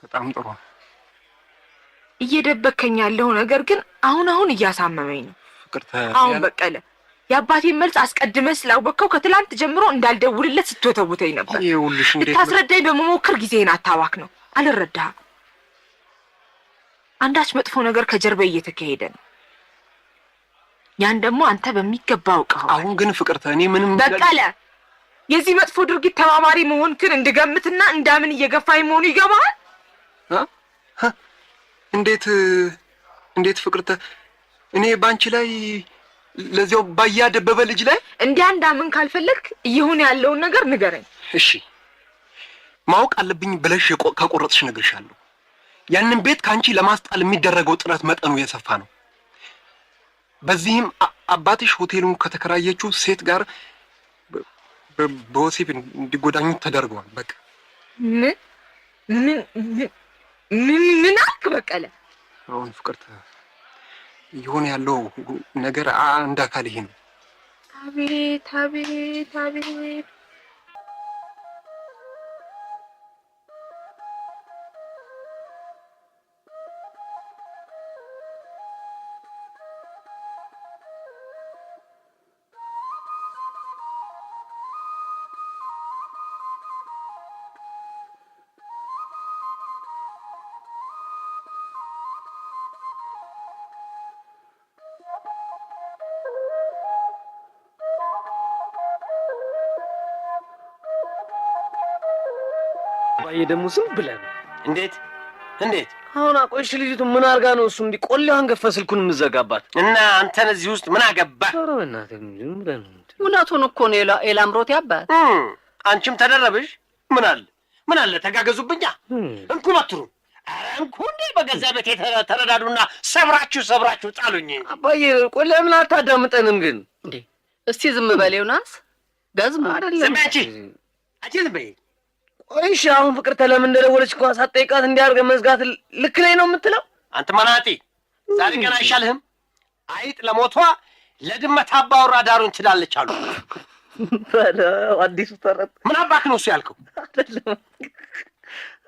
በጣም ጥሩ። እየደበከኝ ያለው ነገር ግን አሁን እያሳመመኝ ነው። አሁን በቀለ የአባቴን መልስ አስቀድመህ ስላወቅከው ከትላንት ጀምሮ እንዳልደውልለት ስትወተውተኝ ነበር። ይኸውልሽ እንዴት ልታስረዳኝ በመሞከር ጊዜህን አታባክ ነው። አልረዳህም። አንዳች መጥፎ ነገር ከጀርባ እየተካሄደ ነው። ያን ደግሞ አንተ በሚገባ አውቀኸው። አሁን ግን ፍቅርተ፣ እኔ ምንም በቀለ የዚህ መጥፎ ድርጊት ተባባሪ መሆንክን እንድገምትና እንዳምን እየገፋኝ መሆኑ ይገባሃል? እንዴት ፍቅርተ፣ እኔ ባንቺ ላይ ለዚያው ባያደበበ ልጅ ላይ እንዳምን ካልፈለግክ እየሆነ ያለውን ነገር ንገረኝ። እሺ ማወቅ አለብኝ ብለሽ ከቆረጥሽ እነግርሻለሁ። ያንን ቤት ካንቺ ለማስጣል የሚደረገው ጥረት መጠኑ የሰፋ ነው። በዚህም አባትሽ ሆቴሉን ከተከራየችው ሴት ጋር በወሲብ እንዲጎዳኙ ተደርገዋል። በቃ ምን አልክ በቀለ? አሁን ፍቅርተ፣ ይሆን ያለው ነገር አንድ አካል ይሄ ነው። አቤት አቤት አቤት! ባዬ ደግሞ ዝም ብለን እንዴት አሁን አቆይሽ ልጅቱ ምን አርጋ ነው እሱ እንዲህ ቆሌዋን ገፈ ስልኩን የምዘጋባት? እና አንተን እዚህ ውስጥ ምን አገባህ? ኧረ በእናትህ ዝም ብለን እውነቱን እኮ ነው ኤላምሮት ያባት። አንቺም ተደረብሽ። ምን አለ ተጋገዙብኛ። እንኩ መትሩን እንኩ እንዴ በገዛ ቤት ተረዳዱና ሰብራችሁ ጣሉኝ። አባዬ ቆይ ለምን አታዳምጠንም ግን? እንዴ እስቲ ዝም በል ዮናስ። ገዝሙ አይደለም አንቺ ዝም በይ። ቆይ እሺ፣ አሁን ፍቅርተ ለምን እንደደወለች እንኳን ሳትጠይቃት እንዲያርገ መዝጋት ልክ ላይ ነው የምትለው? አንተ መናጢ ዛሬ ገና አይሻልህም? አይጥ ለሞቷ ለድመት አባወራ ዳሩን ትላለች አሉ። አዲሱ ተረት ምን አባክ ነው እሱ ያልከው? አይደለም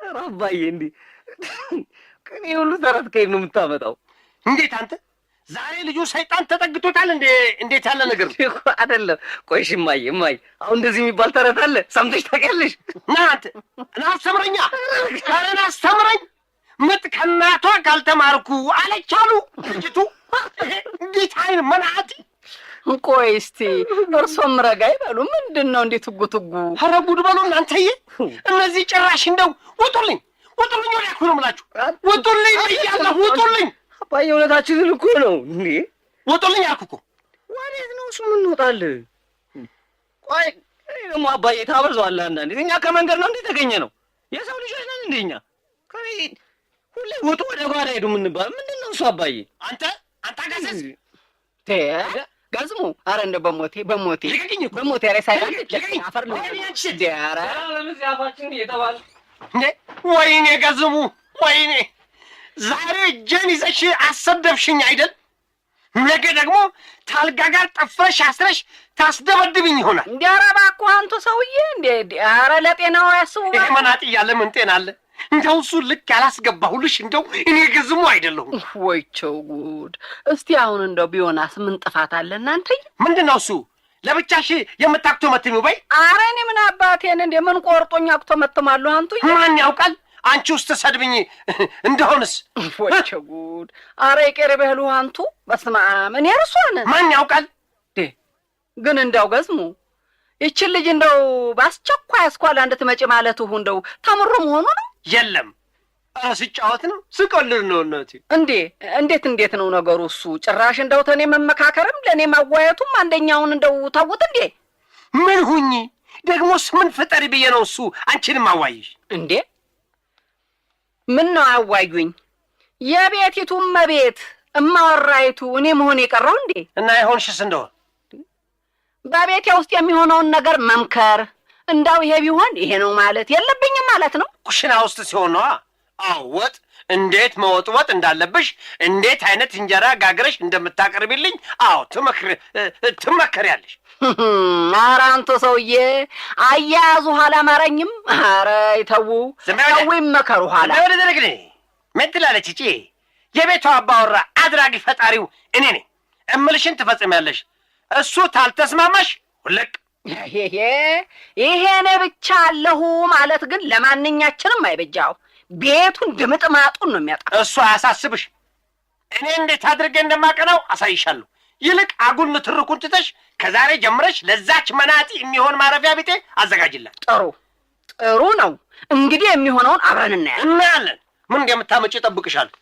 ኧረ አባዬ፣ እንዲህ ከኔ ሁሉ ተረት ከየት ነው የምታመጣው? እንዴት አንተ ዛሬ ልጁ ሰይጣን ተጠግቶታል እንዴ? እንዴት ያለ ነገር ነው? አይደለም። ቆይ እሺ እማዬ፣ አሁን እንደዚህ የሚባል ተረት አለ? ሰምተሽ ታውቂያለሽ? ና አንተ እና አስተምረኛ፣ ካረና አስተምረኝ። ምጥ ከእናቷ ካልተማርኩ አለች አሉ ልጅቱ። እንዴት አይን መናጢ! ቆይ እስቲ እርሶም ረጋ ይበሉ። ምንድን ነው እንዴት ትጉ? ኧረ ጉድ በሉ እናንተዬ። እነዚህ ጭራሽ እንደው ውጡልኝ፣ ውጡልኝ፣ ወዲያ እኮ ነው የምላችሁ። ውጡልኝ ብያለሁ፣ ውጡልኝ። አባዬ እውነታችንን እኮ ነው እንዴ። ውጡልኝ አልኩ እኮ። ወዴት ነው እሱ? ምን እንወጣለን? ቆይ ደግሞ አባዬ ታበዛዋለህ አንዳንዴ። እኛ ከመንገድ ነው እንዴ ተገኘ ነው? የሰው ልጆች ነን እንደኛ። ሁሌ ውጡ ወደ ጓዳ ሄዱ የምንባል ምንድን ነው እሱ? አባዬ አንተ አጋሰስ ገዝሙ። አረ እንደ በሞቴ ልቀቅኝ እኮ በሞቴ ኧረ ሳይሆን ልቀቅኝ። አፈር ነው ኧረ ለምን ሲያፋችን እየተባለ እንዴ! ወይኔ ገዝሙ፣ ወይኔ ዛሬ እጄን ይዘሽ አሰደብሽኝ አይደል? ነገ ደግሞ ታልጋ ጋር ጠፍረሽ አስረሽ ታስደበድብኝ ይሆናል። እንዴ! ኧረ እባክህ አንቱ ሰውዬ እንዴ! ኧረ ለጤናው ያስቡ። ይሄ መናጢ እያለ ምን ጤና አለ? እንደው እሱ ልክ ያላስገባሁልሽ እንደው እኔ ገዝሙ አይደለሁም። ወይቸው ጉድ! እስቲ አሁን እንደው ቢሆናስ ምን ጥፋት አለ እናንተዬ? ምንድን ነው እሱ? ለብቻሽ የምታክቶመትሚው በይ። ኧረ እኔ ምን አባቴን እንደ ምን ቆርጦኝ አክቶመትማለሁ አንቱዬ? ማን ያውቃል? አንቺ ውስጥ ሰድብኝ እንደሆንስ? ወይቸው ጉድ! ኧረ ይቅር በሉ አንቱ። በስመ አብ! እኔ እርሶን ማን ያውቃል? ግን እንደው ገዝሙ ይችን ልጅ እንደው በአስቸኳይ አስኳላ እንድትመጪ ማለቱ እንደው ተምሮ መሆኑ ነው? የለም ስጫወት ነው፣ ስቀልድ ነው እናቴ። እንዴት ነው ነገሩ? እሱ ጭራሽ እንደው ተኔ መመካከርም ለእኔ ማዋየቱም አንደኛውን እንደው ታውት እንዴ? ምን ሁኚ ደግሞስ? ምን ፍጠሪ ብዬ ነው እሱ አንቺንም አዋይሽ እንዴ? ምን ነው አዋዩኝ? የቤቲቱም መቤት እማወራይቱ እኔ መሆን የቀረው እንዴ? እና የሆንሽስ እንደሆን በቤቴ ውስጥ የሚሆነውን ነገር መምከር፣ እንዳው ይሄ ቢሆን ይሄ ነው ማለት የለብኝም ማለት ነው። ኩሽና ውስጥ ሲሆን ነዋ። አዎ ወጥ እንዴት መወጥወጥ እንዳለብሽ፣ እንዴት አይነት እንጀራ ጋግረሽ እንደምታቀርቢልኝ አዎ ትመከሪያለሽ። ኧረ አንተ ሰውዬ አያያዙ ኋላ አማረኝም። ኧረ ይተው ይመከሩ ኋላ። ወደ ዘረግኔ ምን ትላለች እጪ? የቤቷ አባወራ አድራጊ ፈጣሪው እኔ ነኝ። እምልሽን ትፈጽሚያለሽ። እሱ ታልተስማማሽ ሁለቅ። ይሄኔ ብቻ አለሁ ማለት ግን ለማንኛችንም አይበጃው። ቤቱን ድምጥማጡን ነው የሚያጣ። እሱ አያሳስብሽ። እኔ እንዴት አድርጌ እንደማቀናው አሳይሻለሁ። ይልቅ አጉል ንትርኩን ትተሽ ከዛሬ ጀምረሽ ለዛች መናጢ የሚሆን ማረፊያ ቤቴ አዘጋጅላት። ጥሩ ነው። እንግዲህ የሚሆነውን አብረን እናያለን። ምን እንደምታመጪ እጠብቅሻለሁ።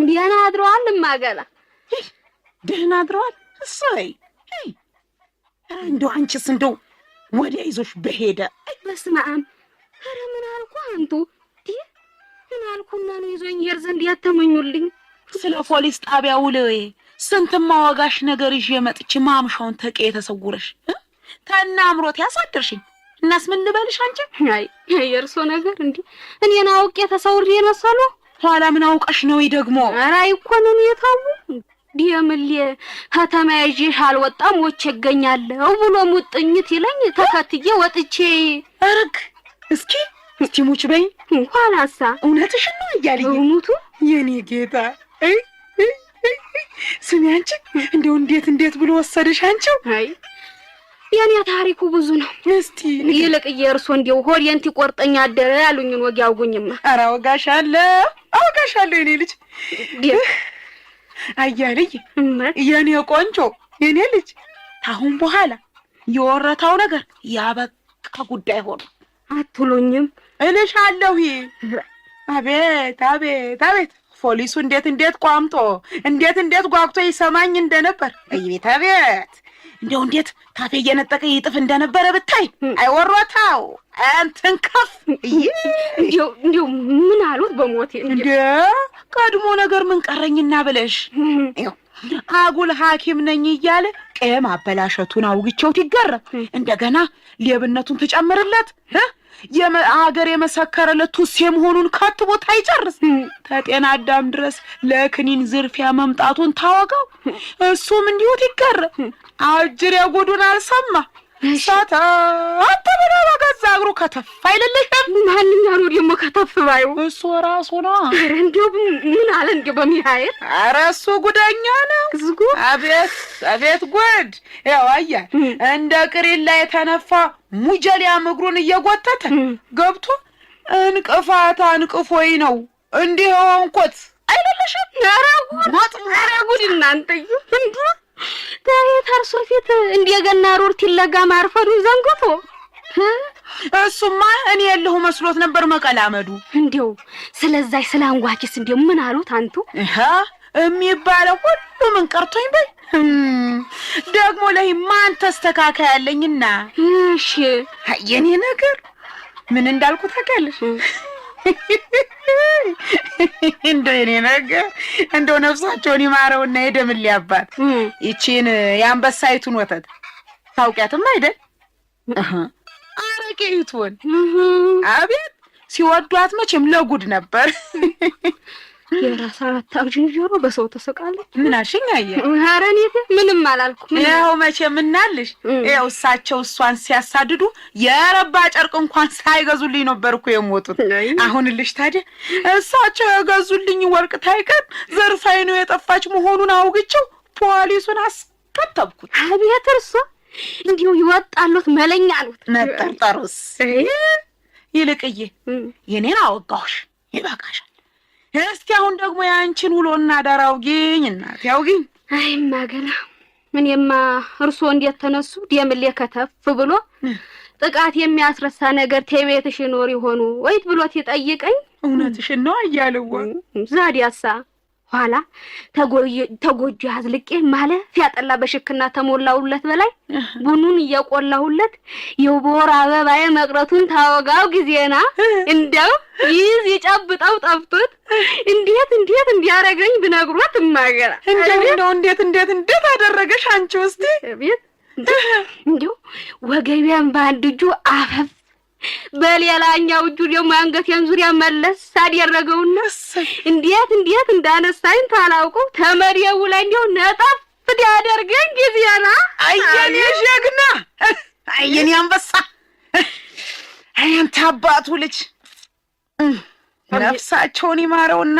ደህና አድረዋል እማገላ? ደህና አድረዋል። እሰይ እንደው አንቺስ እንደው ወዲያ ይዞሽ በሄደ። በስመ አብ! ኧረ ምን አልኩ አንቱ? ምን አልኩና ነው ይዞኝ ይሄድ ዘንድ ያተመኙልኝ? ስለ ፖሊስ ጣቢያ ውለዬ ስንት ማዋጋሽ ነገር ይዤ መጥቼ ማምሻውን ተቄ ተሰውረሽ ተና አምሮት ያሳደርሽኝ። እናስ ምን ልበልሽ አንቺ? አይ የእርሶ ነገር እኔን አውቄ ተሰውሬ መሰሉ? ኋላ ምን አውቀሽ ነው ደግሞ? ኧረ አይኮንም የታው ዲየምል ከተማ ይዤሽ አልወጣም ወቼ እገኛለሁ ብሎ ሙጥኝት ይለኝ ተከትዬ ወጥቼ አርግ እስኪ ሙች በይ። ኋላሳ እውነትሽን ነው እያለኝ ሙቱ የኔ ጌታ። ስሚ አንቺ እንደው እንዴት ብሎ ወሰደሽ አንቺው? አይ የኔ ታሪኩ ብዙ ነው። እስቲ ይልቅ የእርሶ እንዲው ሆዴን ትቆርጠኛ አደረ ያሉኝን ወግ ያውጉኝማ። ኧረ አወጋሻለሁ የኔ ልጅ አያልኝ የኔ ቆንጆ የኔ ልጅ ታሁን በኋላ የወረታው ነገር ያበቃ ጉዳይ ሆነ አትሉኝም? እልሻለሁ። አቤት አቤት አቤት ፖሊሱ እንዴት ቋምጦ እንዴት ጓግቶ ይሰማኝ እንደነበር አቤት አቤት እንደው እንዴት ታፌ እየነጠቀ ይጥፍ እንደነበረ ብታይ አይወሮታው አንተን ከፍ እንደው ምን አሉት በሞቴ እንደ ቀድሞ ነገር ምን ቀረኝና ብለሽ አጉል ሐኪም ነኝ እያለ ቀም አበላሸቱን አውግቸው ይገረም እንደገና ሌብነቱን ተጨምርለት የሀገር የመሰከረለት ቱሴ መሆኑን ከትቦት አይጨርስ ተጤና አዳም ድረስ ለክኒን ዝርፊያ መምጣቱን ታወቀው እሱም እንዲሁ ይገረም አጅር የጉዱን አልሰማ ሳታ አተበራ በገዛ እግሩ ከተፍ አይልልሽም። ማንኛው ነው ደግሞ ከተፍ ባዩ? እሱ ራሱ ነው። እንደው ምን አለ እንደው በሚሃይል ኧረ እሱ ጉደኛ ነው። አቤት ጉድ! ያው አያ እንደ ቅሪላ የተነፋ ሙጀሊያ እግሩን እየጎተተ ገብቶ እንቅፋት አንቅፎይ ነው እንዲህ ሆንኩት አይልልሽም። ኧረ ጉድ እናንተዩ እንዴ ታርሶ ፊት እንደገና ሮርት ይለጋ ማርፈዱ ዘንግቶ እሱማ እኔ የለሁ መስሎት ነበር መቀላመዱ። እንደው ስለዛይ ስላንጓኪስ እንደው ምን አሉት አንቱ? የሚባለው ሁሉ ምን ቀርቶኝ በይ ደግሞ ላይ ማን ተስተካካይ ያለኝና እሺ የኔ ነገር ምን እንዳልኩ ታውቂያለሽ? እንደው የኔ ነገር እንደው ነፍሳቸውን ይማረውና የደምልኝ አባት ይቺን የአንበሳይቱን ወተት ታውቂያትም አይደል? አረቄይቱን አቤት ሲወዷት መቼም ለጉድ ነበር። የራስ አታውጂኝ ጆሮ በሰው ተሰቃለች። ምን አልሽኝ? አየህ ኧረ እኔ ምንም አላልኩም። ያው መቼም እናልሽ ያው እሳቸው እሷን ሲያሳድዱ የረባ ጨርቅ እንኳን ሳይገዙልኝ ነበር እኮ የሞቱት። አሁንልሽ ታዲያ እሳቸው የገዙልኝ ወርቅ ታይቀር ዘርፋይ ነው የጠፋች መሆኑን አውግቸው ፖሊሱን አስከተብኩት። አቤት እርሶ እንዲሁ ይወጣሉት መለኛ አሉት። መጠርጠሩስ ይልቅዬ የኔን አወጋሁሽ ይበቃሻል። እስቲ አሁን ደግሞ ያንቺን ውሎና ዳር አውጊኝ እናት ያውጊኝ። አይ ማገላ ምንማ እርሶ እንዴት ተነሱ ደምሌ ከተፍ ብሎ ጥቃት የሚያስረሳ ነገር ተቤትሽ ኖር ይሆኑ ወይት ብሎት ይጠይቀኝ። እውነትሽን ነው አያለዋ ዛዲያሳ ኋላ ተጎጆ ያዝልቄ ማለት ያጠላ በሽክና ተሞላውለት በላይ ቡኑን እየቆላሁለት የወር አበባዬ መቅረቱን ታወጋው ጊዜና እንደው ይዝ ይጨብጣው ጠፍቶት እንዴት እንዲያረገኝ ብነግሮት ማገራ እንደው እንዴት አደረገሽ አንቺ ውስጥ ቤት እንደው ወገቤን በአንድ እጁ አፈፍ በሌላኛው እጁ ደግሞ አንገቴን ዙሪያ መለስ አደረገውና እንዴት እንዳነሳኝ ታላውቀው ተመሪው ላይ እንደው ነጣፍ ያደርገኝ ጊዜና አየኔ ጀግና አየኔ አንበሳ አንተ አባቱ ልጅ ነፍሳቸውን ይማረውና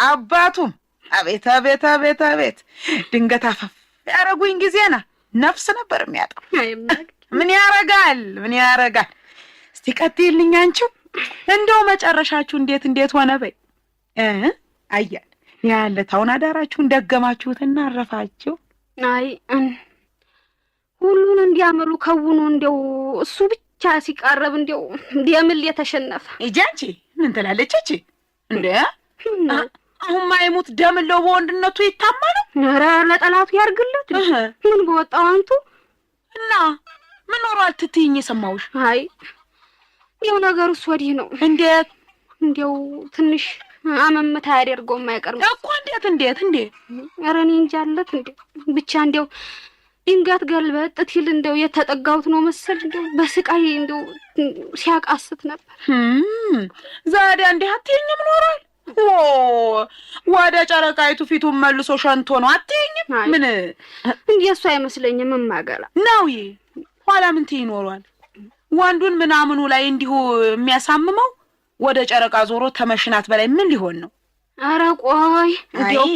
አባቱም አቤት ድንገት አፈፍ ያረጉኝ ጊዜና ነፍስ ነበር የሚያጣው። ምን ያረጋል እስቲ ቀጥይልኝ አንቺው እንደው መጨረሻችሁ እንዴት ሆነ በይ አያል ያለታውን አዳራችሁን ደገማችሁትና አረፋችሁ? አይ ሁሉን እንዲያመሉ ከውኑ እንደው እሱ ብቻ ሲቃረብ እንደው ደምል የተሸነፈ እጃንቺ ምን ትላለች እቺ እንዴ? አሁን ማይሙት ደምለው በወንድነቱ ይታማሉ። ኧረ ለጠላቱ ያርግለት ምን በወጣው አንቱ እና ምን ኖሯል ትትይኝ የሰማውሽ? አይ ይው ነገሩስ ወዲህ ነው። እንዴት እንደው ትንሽ አመመታ ያደርገው የማይቀርም እኮ እንዴት ኧረ እኔ እንጃለት እንዴ ብቻ እንደው ድንጋት ገልበጥ ትል እንደው የተጠጋውት ነው መሰል እንደው በስቃይ እንደው ሲያቃስት ነበር። ዛሬ እንዴ አትይኝም ኖሯል? ወደ ጨረቃይቱ ፊቱን መልሶ ሸንቶ ነው አትይኝም? ምን እንደሱ አይመስለኝም ማገላ ነው ኋላ ምን ትይ ኖሯል? ወንዱን ምናምኑ ላይ እንዲሁ የሚያሳምመው ወደ ጨረቃ ዞሮ ተመሽናት በላይ ምን ሊሆን ነው? ኧረ ቆይ እንደው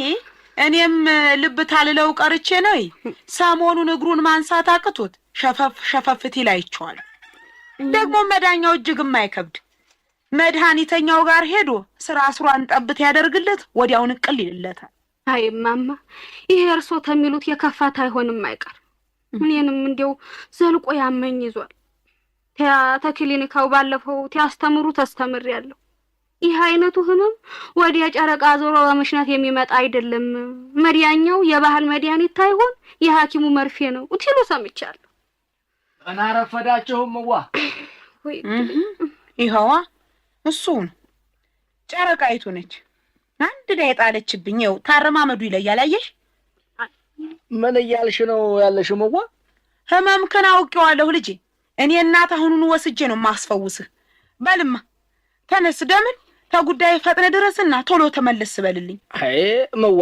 እኔም ልብ ታልለው ቀርቼ ነው ሰሞኑን እግሩን ማንሳት አቅቶት ሸፈፍት ይላይቸዋል። ደግሞ መዳኛው እጅግም አይከብድ። መድኃኒተኛው ጋር ሄዶ ስራን ጠብት ያደርግለት ወዲያው ንቅል ይልለታል። አይ ማማ ይሄ እርሶ ተሚሉት የከፋት አይሆንም አይቀር። እኔንም እንዲያው ዘልቆ ያመኝ ይዟል። ተክሊኒካው ባለፈው ያስተምሩ ተስተምሬያለሁ። ይህ አይነቱ ህመም ወዲያ ጨረቃ ዞሮ በመሽናት የሚመጣ አይደለም። መድያኛው የባህል መድኃኒት ታይሆን የሐኪሙ መርፌ ነው እትሉ ሰምቻለሁ። እና ረፈዳችሁም ዋ ወይ ይኸዋ እሱን ጨረቃይቱ ነች አንድ ላይ ጣለችብኝ። ይኸው ታረማመዱ ይለያል። አየሽ ምን እያልሽ ነው ያለሽው? ዋ ህመምከን አውቄዋለሁ ልጄ። እኔ እናት አሁኑን ወስጄ ነው ማስፈውስህ። በልማ ተነስ፣ ደምን ተጉዳይ ፈጥነ ድረስና ቶሎ ተመለስ በልልኝ። አይ መዋ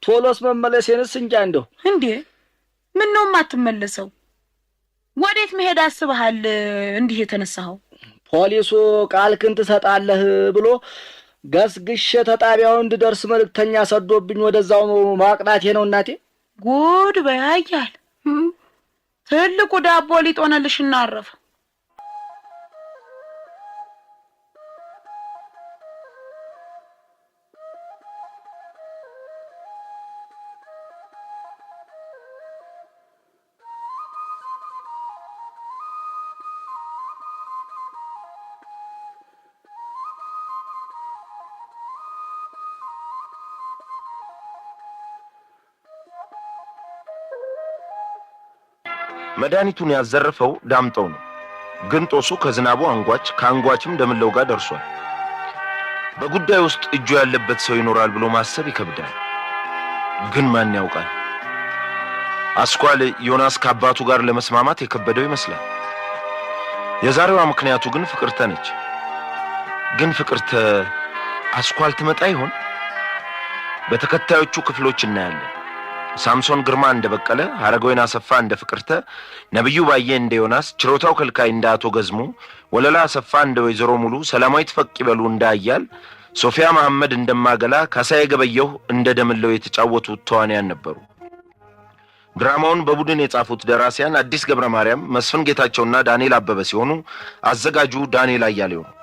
ቶሎስ መመለሴንስ እንጃ። እንደው እንዴ ምን ነው የማትመለሰው? ወዴት መሄድ አስበሃል እንዲህ የተነሳኸው? ፖሊሱ ቃልክን ትሰጣለህ ብሎ ገስግሼ ተጣቢያው እንድደርስ መልእክተኛ ሰዶብኝ ወደዛው ማቅናቴ ነው እናቴ። ጉድ በያያል። ትልቁ ዳቦ ሊጦነልሽና አረፈ። መድኃኒቱን ያዘረፈው ዳምጠው ነው። ግን ጦሱ ከዝናቡ አንጓች ከአንጓችም ደምለው ጋር ደርሷል። በጉዳይ ውስጥ እጁ ያለበት ሰው ይኖራል ብሎ ማሰብ ይከብዳል። ግን ማን ያውቃል? አስኳል ዮናስ ከአባቱ ጋር ለመስማማት የከበደው ይመስላል። የዛሬዋ ምክንያቱ ግን ፍቅርተ ነች። ግን ፍቅርተ አስኳል ትመጣ ይሆን? በተከታዮቹ ክፍሎች እናያለን። ሳምሶን ግርማ እንደበቀለ፣ ሐረገወይን አሰፋ እንደ ፍቅርተ፣ ነብዩ ባየ እንደ ዮናስ፣ ችሮታው ከልካይ እንደ አቶ ገዝሙ፣ ወለላ አሰፋ እንደ ወይዘሮ ሙሉ፣ ሰላማዊት ፈቅ ይበሉ እንደ አያል፣ ሶፊያ መሐመድ እንደማገላ፣ ካሳዬ ገበየሁ እንደ ደምለው የተጫወቱት ተዋንያን ነበሩ። ድራማውን በቡድን የጻፉት ደራሲያን አዲስ ገብረ ማርያም፣ መስፍን ጌታቸውና ዳንኤል አበበ ሲሆኑ አዘጋጁ ዳንኤል አያሌው ነው።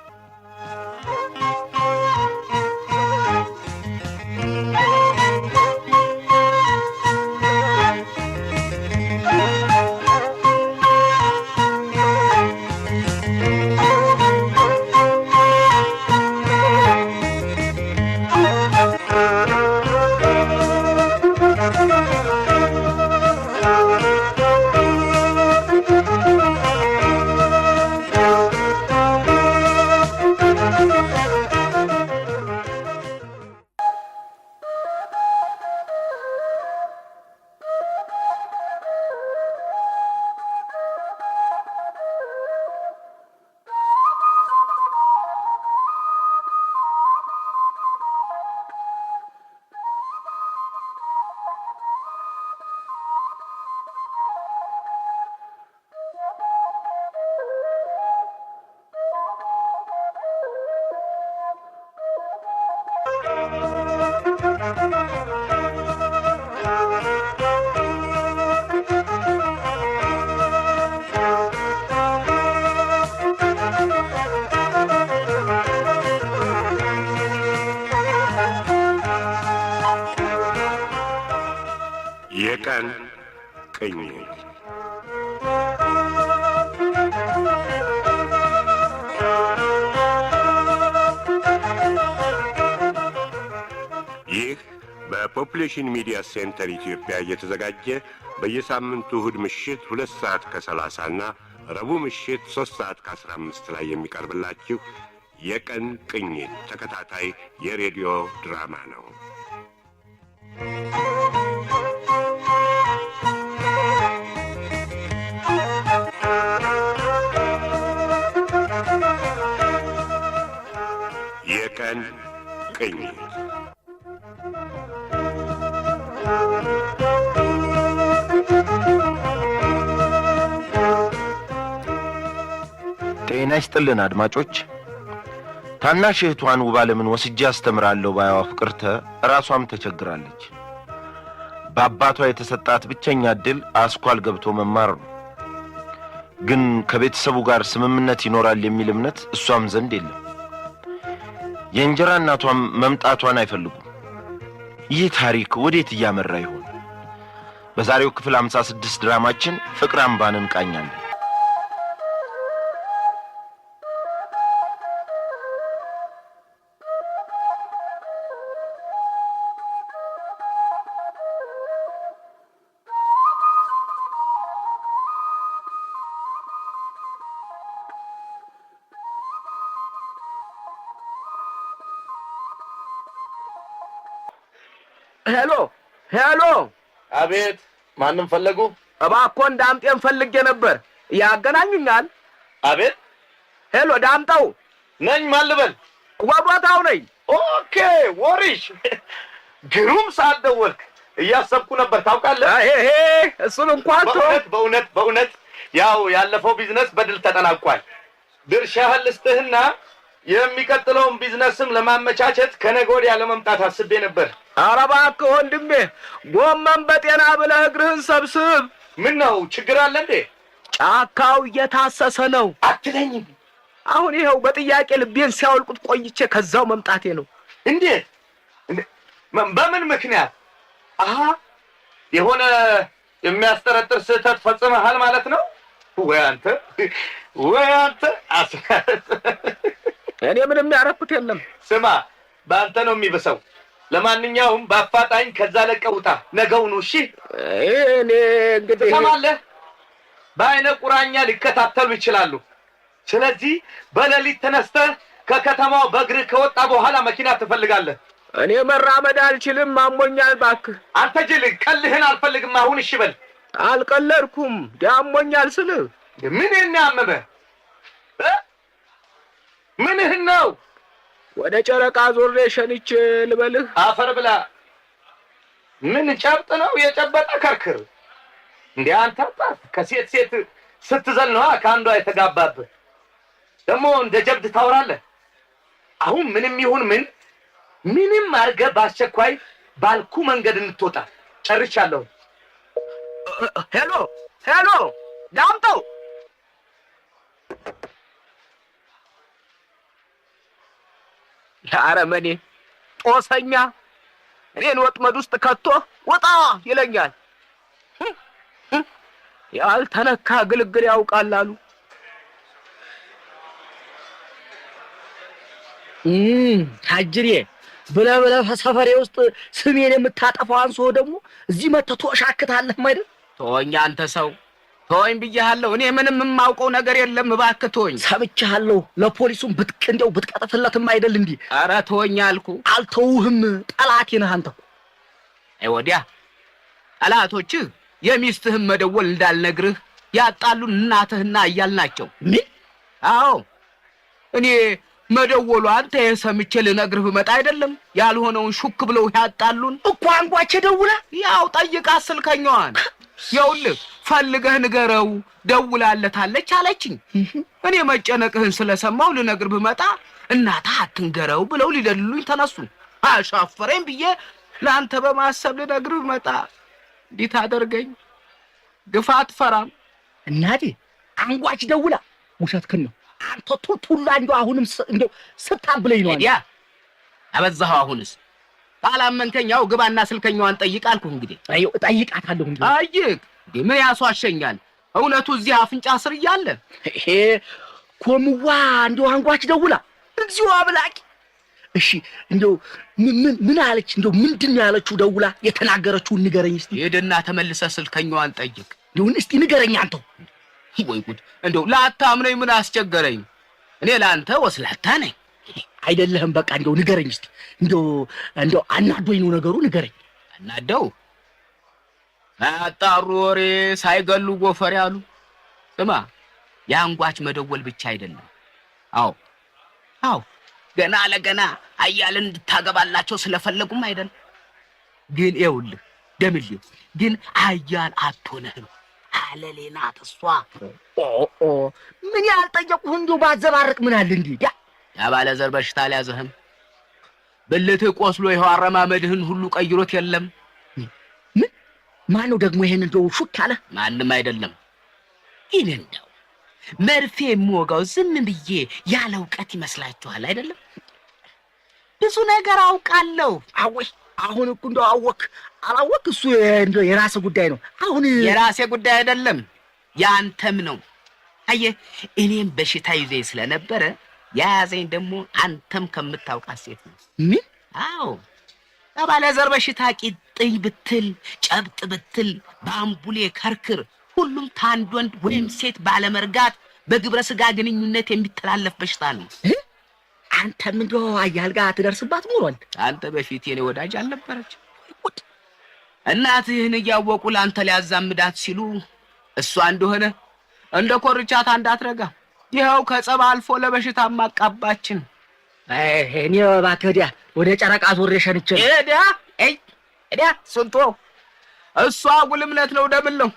የቀን ቅኝት ይህ በፖፑሌሽን ሚዲያ ሴንተር ኢትዮጵያ እየተዘጋጀ በየሳምንቱ እሁድ ምሽት 2:30 እና ረቡዕ ምሽት 3:15 ላይ የሚቀርብላችሁ የቀን ቅኝት ተከታታይ የሬዲዮ ድራማ ነው። የቀን ቅኝት ጤና ይስጥልን አድማጮች። ታናሽ እህቷን ውባለምን ወስጄ አስተምራለሁ ባያዋ ፍቅርተ ራሷም ተቸግራለች። በአባቷ የተሰጣት ብቸኛ ዕድል አስኳል ገብቶ መማር ነው። ግን ከቤተሰቡ ጋር ስምምነት ይኖራል የሚል እምነት እሷም ዘንድ የለም። የእንጀራ እናቷም መምጣቷን አይፈልጉም። ይህ ታሪክ ወዴት እያመራ ይሆን? በዛሬው ክፍል 56 ድራማችን ፍቅር አምባን እንቃኛለን። ሄሎ ሄሎ። አቤት፣ ማንም ፈለጉ? እባክዎን ዳምጤን ፈልጌ ነበር። ያገናኙኛል? አቤት። ሄሎ ዳምጠው ነኝ። ማን ልበል? ወቦታው ነኝ። ኦኬ፣ ወሪሽ ግሩም ሰዓት ደወልክ። እያሰብኩ ነበር ታውቃለህ። ይሄ እሱን እንኳን በእውነት ያው ያለፈው ቢዝነስ በድል ተጠናቋል። ድርሻህን ልስጥህና የሚቀጥለውን ቢዝነስም ለማመቻቸት ከነገ ወዲያ ለመምጣት አስቤ ነበር። ኧረ እባክህ ወንድሜ፣ ጎመን በጤና ብለህ እግርህን ሰብስብ። ምን ነው ችግር አለ እንዴ? ጫካው እየታሰሰ ነው አትለኝም? አሁን ይኸው በጥያቄ ልቤን ሲያወልቁት ቆይቼ ከዛው መምጣቴ ነው። እንዴት? በምን ምክንያት? አሃ የሆነ የሚያስጠረጥር ስህተት ፈጽመሃል ማለት ነው? ወይ አንተ እኔ ምንም ያረኩት የለም። ስማ፣ በአንተ ነው የሚብሰው። ለማንኛውም በአፋጣኝ ከዛ ለቀህ ውጣ ነገውኑ። እሺ? እኔ እንግዲህ ትሰማለህ፣ በአይነ ቁራኛ ሊከታተሉ ይችላሉ። ስለዚህ በሌሊት ተነስተህ ከከተማው በእግርህ ከወጣ በኋላ መኪና ትፈልጋለህ። እኔ መራመድ አልችልም፣ አሞኛል። እባክህ አንተ ጅል፣ ቀልህን አልፈልግም። አሁን እሺ በል። አልቀለድኩም፣ ዳሞኛል ስልህ ምንህን ያመመህ? ምንህን ነው? ወደ ጨረቃ ዞሬ ሸንቼ ልበልህ? አፈር ብላ። ምን ጨብጥ ነው የጨበጠ ከርክር? እንዴ አንተ ከሴት ሴት ስትዘል ነዋ ከአንዷ የተጋባብህ። ደግሞ እንደ ጀብድ ታወራለህ። አሁን ምንም ይሁን ምንም አድርገህ በአስቸኳይ ባልኩ መንገድ እንድትወጣ ጨርሻለሁ። ሄሎ ዳምጠው፣ የአረመኔ ጦሰኛ እኔን ወጥመድ ውስጥ ከቶ ውጣ ይለኛል። ያልተነካ ግልግል ያውቃል አሉ። ታጅሬ ብለህ ሰፈሬ ውስጥ ስሜን የምታጠፋው አንሶ ደግሞ እዚህ መተህ ትወሻክታለህ አይደል? ተወኝ አንተ ሰው፣ ተወኝ ብዬሃለሁ። እኔ ምንም የማውቀው ነገር የለም፣ እባክህ ተወኝ። ሰምቻለሁ። ለፖሊሱም እንደው ብትቀጥፍለትም አይደል እንዴ? ኧረ ተወኝ አልኩ። አልተውህም፣ ጠላቴ ነህ አንተ። አይ ወዲያ ጠላቶችህ የሚስትህን መደወል እንዳልነግርህ ያጣሉን እናትህና እያልናቸው። ምን? አዎ እኔ መደወሏን ተሰምቼ ልነግርህ ብመጣ አይደለም ያልሆነውን ሹክ ብለው ያጣሉን እኮ። አንጓቼ ደውላ ያው ጠይቃ ስልከኛዋን ይኸውልህ ፈልገህ ንገረው ደውላለታለች አለችኝ። እኔ መጨነቅህን ስለሰማው ልነግርህ ብመጣ እናትህ አትንገረው ብለው ሊደልሉኝ ተነሱ። አሻፈረኝ ብዬ ለአንተ በማሰብ ልነግርህ ብመጣ እንዴት አደርገኝ? ግፋ አትፈራም እናቴ። አንጓች ደውላ ውሸትክን ነው አንተ ቱቱላ። እንደው አሁንም እንደው ስታብለኝ ነው ያ አበዛኸው። አሁንስ ካላመንከኝ ያው ግባና ስልከኛዋን ጠይቅ አልኩህ። እንግዲህ አዩ ጠይቃታለሁ። እንዴ ጠይቅ። ምን ያስዋሸኛል? እውነቱ እዚህ አፍንጫ ስር እያለ ይሄ ኮምዋ እንደው አንጓች ደውላ እግዚኦ አብላቂ። እሺ እንደው ምን አለች? እንደው ምንድን ነው ያለችው? ደውላ የተናገረችውን ንገረኝ እስቲ። ሄድና ተመልሰህ ስልከኛዋን ጠይቅ። እንደው እስቲ ንገረኝ አንተው። ወይ ጉድ! እንደው ላታምነኝ ምን አስቸገረኝ? እኔ ለአንተ ወስላታ ነኝ አይደለህም? በቃ እንደው ንገረኝ እስቲ። እንደው አናዶኝ ነው ነገሩ፣ ንገረኝ። አናደው? ሳያጣሩ ወሬ ሳይገሉ ጎፈሬ አሉ። ስማ፣ የአንጓች መደወል ብቻ አይደለም። አዎ ገና ለገና አያልን እንድታገባላቸው ስለፈለጉም አይደል? ግን ይኸውልህ ደምልኝ፣ ግን አያል አትሆነህም። አለሌና ተሷ ምን ያልጠየቁህ እንደው ባዘባርቅ ምን አለ እንዴ? ያባለ ዘር በሽታ አልያዘህም? ብልትህ ቆስሎ ይኸው አረማመድህን ሁሉ ቀይሮት የለም? ማን ነው ደግሞ ይሄን እንደው ሹክ ያለ? ማንም አይደለም። ግን እንደው መርፌ የምወጋው ዝም ብዬ ያለ እውቀት ይመስላችኋል? አይደለም፣ ብዙ ነገር አውቃለሁ። አወይ አሁን እኮ እንደው አወክ አላወክ እሱ እንደው የራስ ጉዳይ ነው። አሁን የራሴ ጉዳይ አይደለም፣ ያንተም ነው። አየህ እኔም በሽታ ይዘኝ ስለነበረ ያያዘኝ ደግሞ አንተም ከምታውቃት ሴት ነው። ምን? አዎ ባለዘር በሽታ ቂጥኝ ብትል ጨብጥ ብትል በአምቡሌ ከርክር ሁሉም ታንድ ወንድ ወይም ሴት ባለመርጋት በግብረ ስጋ ግንኙነት የሚተላለፍ በሽታ ነው። አንተም እንደው አያልጋ ትደርስባት ሞሯል። አንተ በፊት የኔ ወዳጅ አልነበረች? እናትህን እያወቁ ለአንተ ሊያዛምዳት ሲሉ እሷ እንደሆነ እንደ ኮርቻት እንዳትረጋ ይኸው ከጸባ አልፎ ለበሽታ ማቃባችን። እኔ እባክህ ወዲያ ወደ ጨረቃ ዞሬ ሸንቼ እዲያ ስንቶ እሷ ጉልምነት ነው ደብል ነው።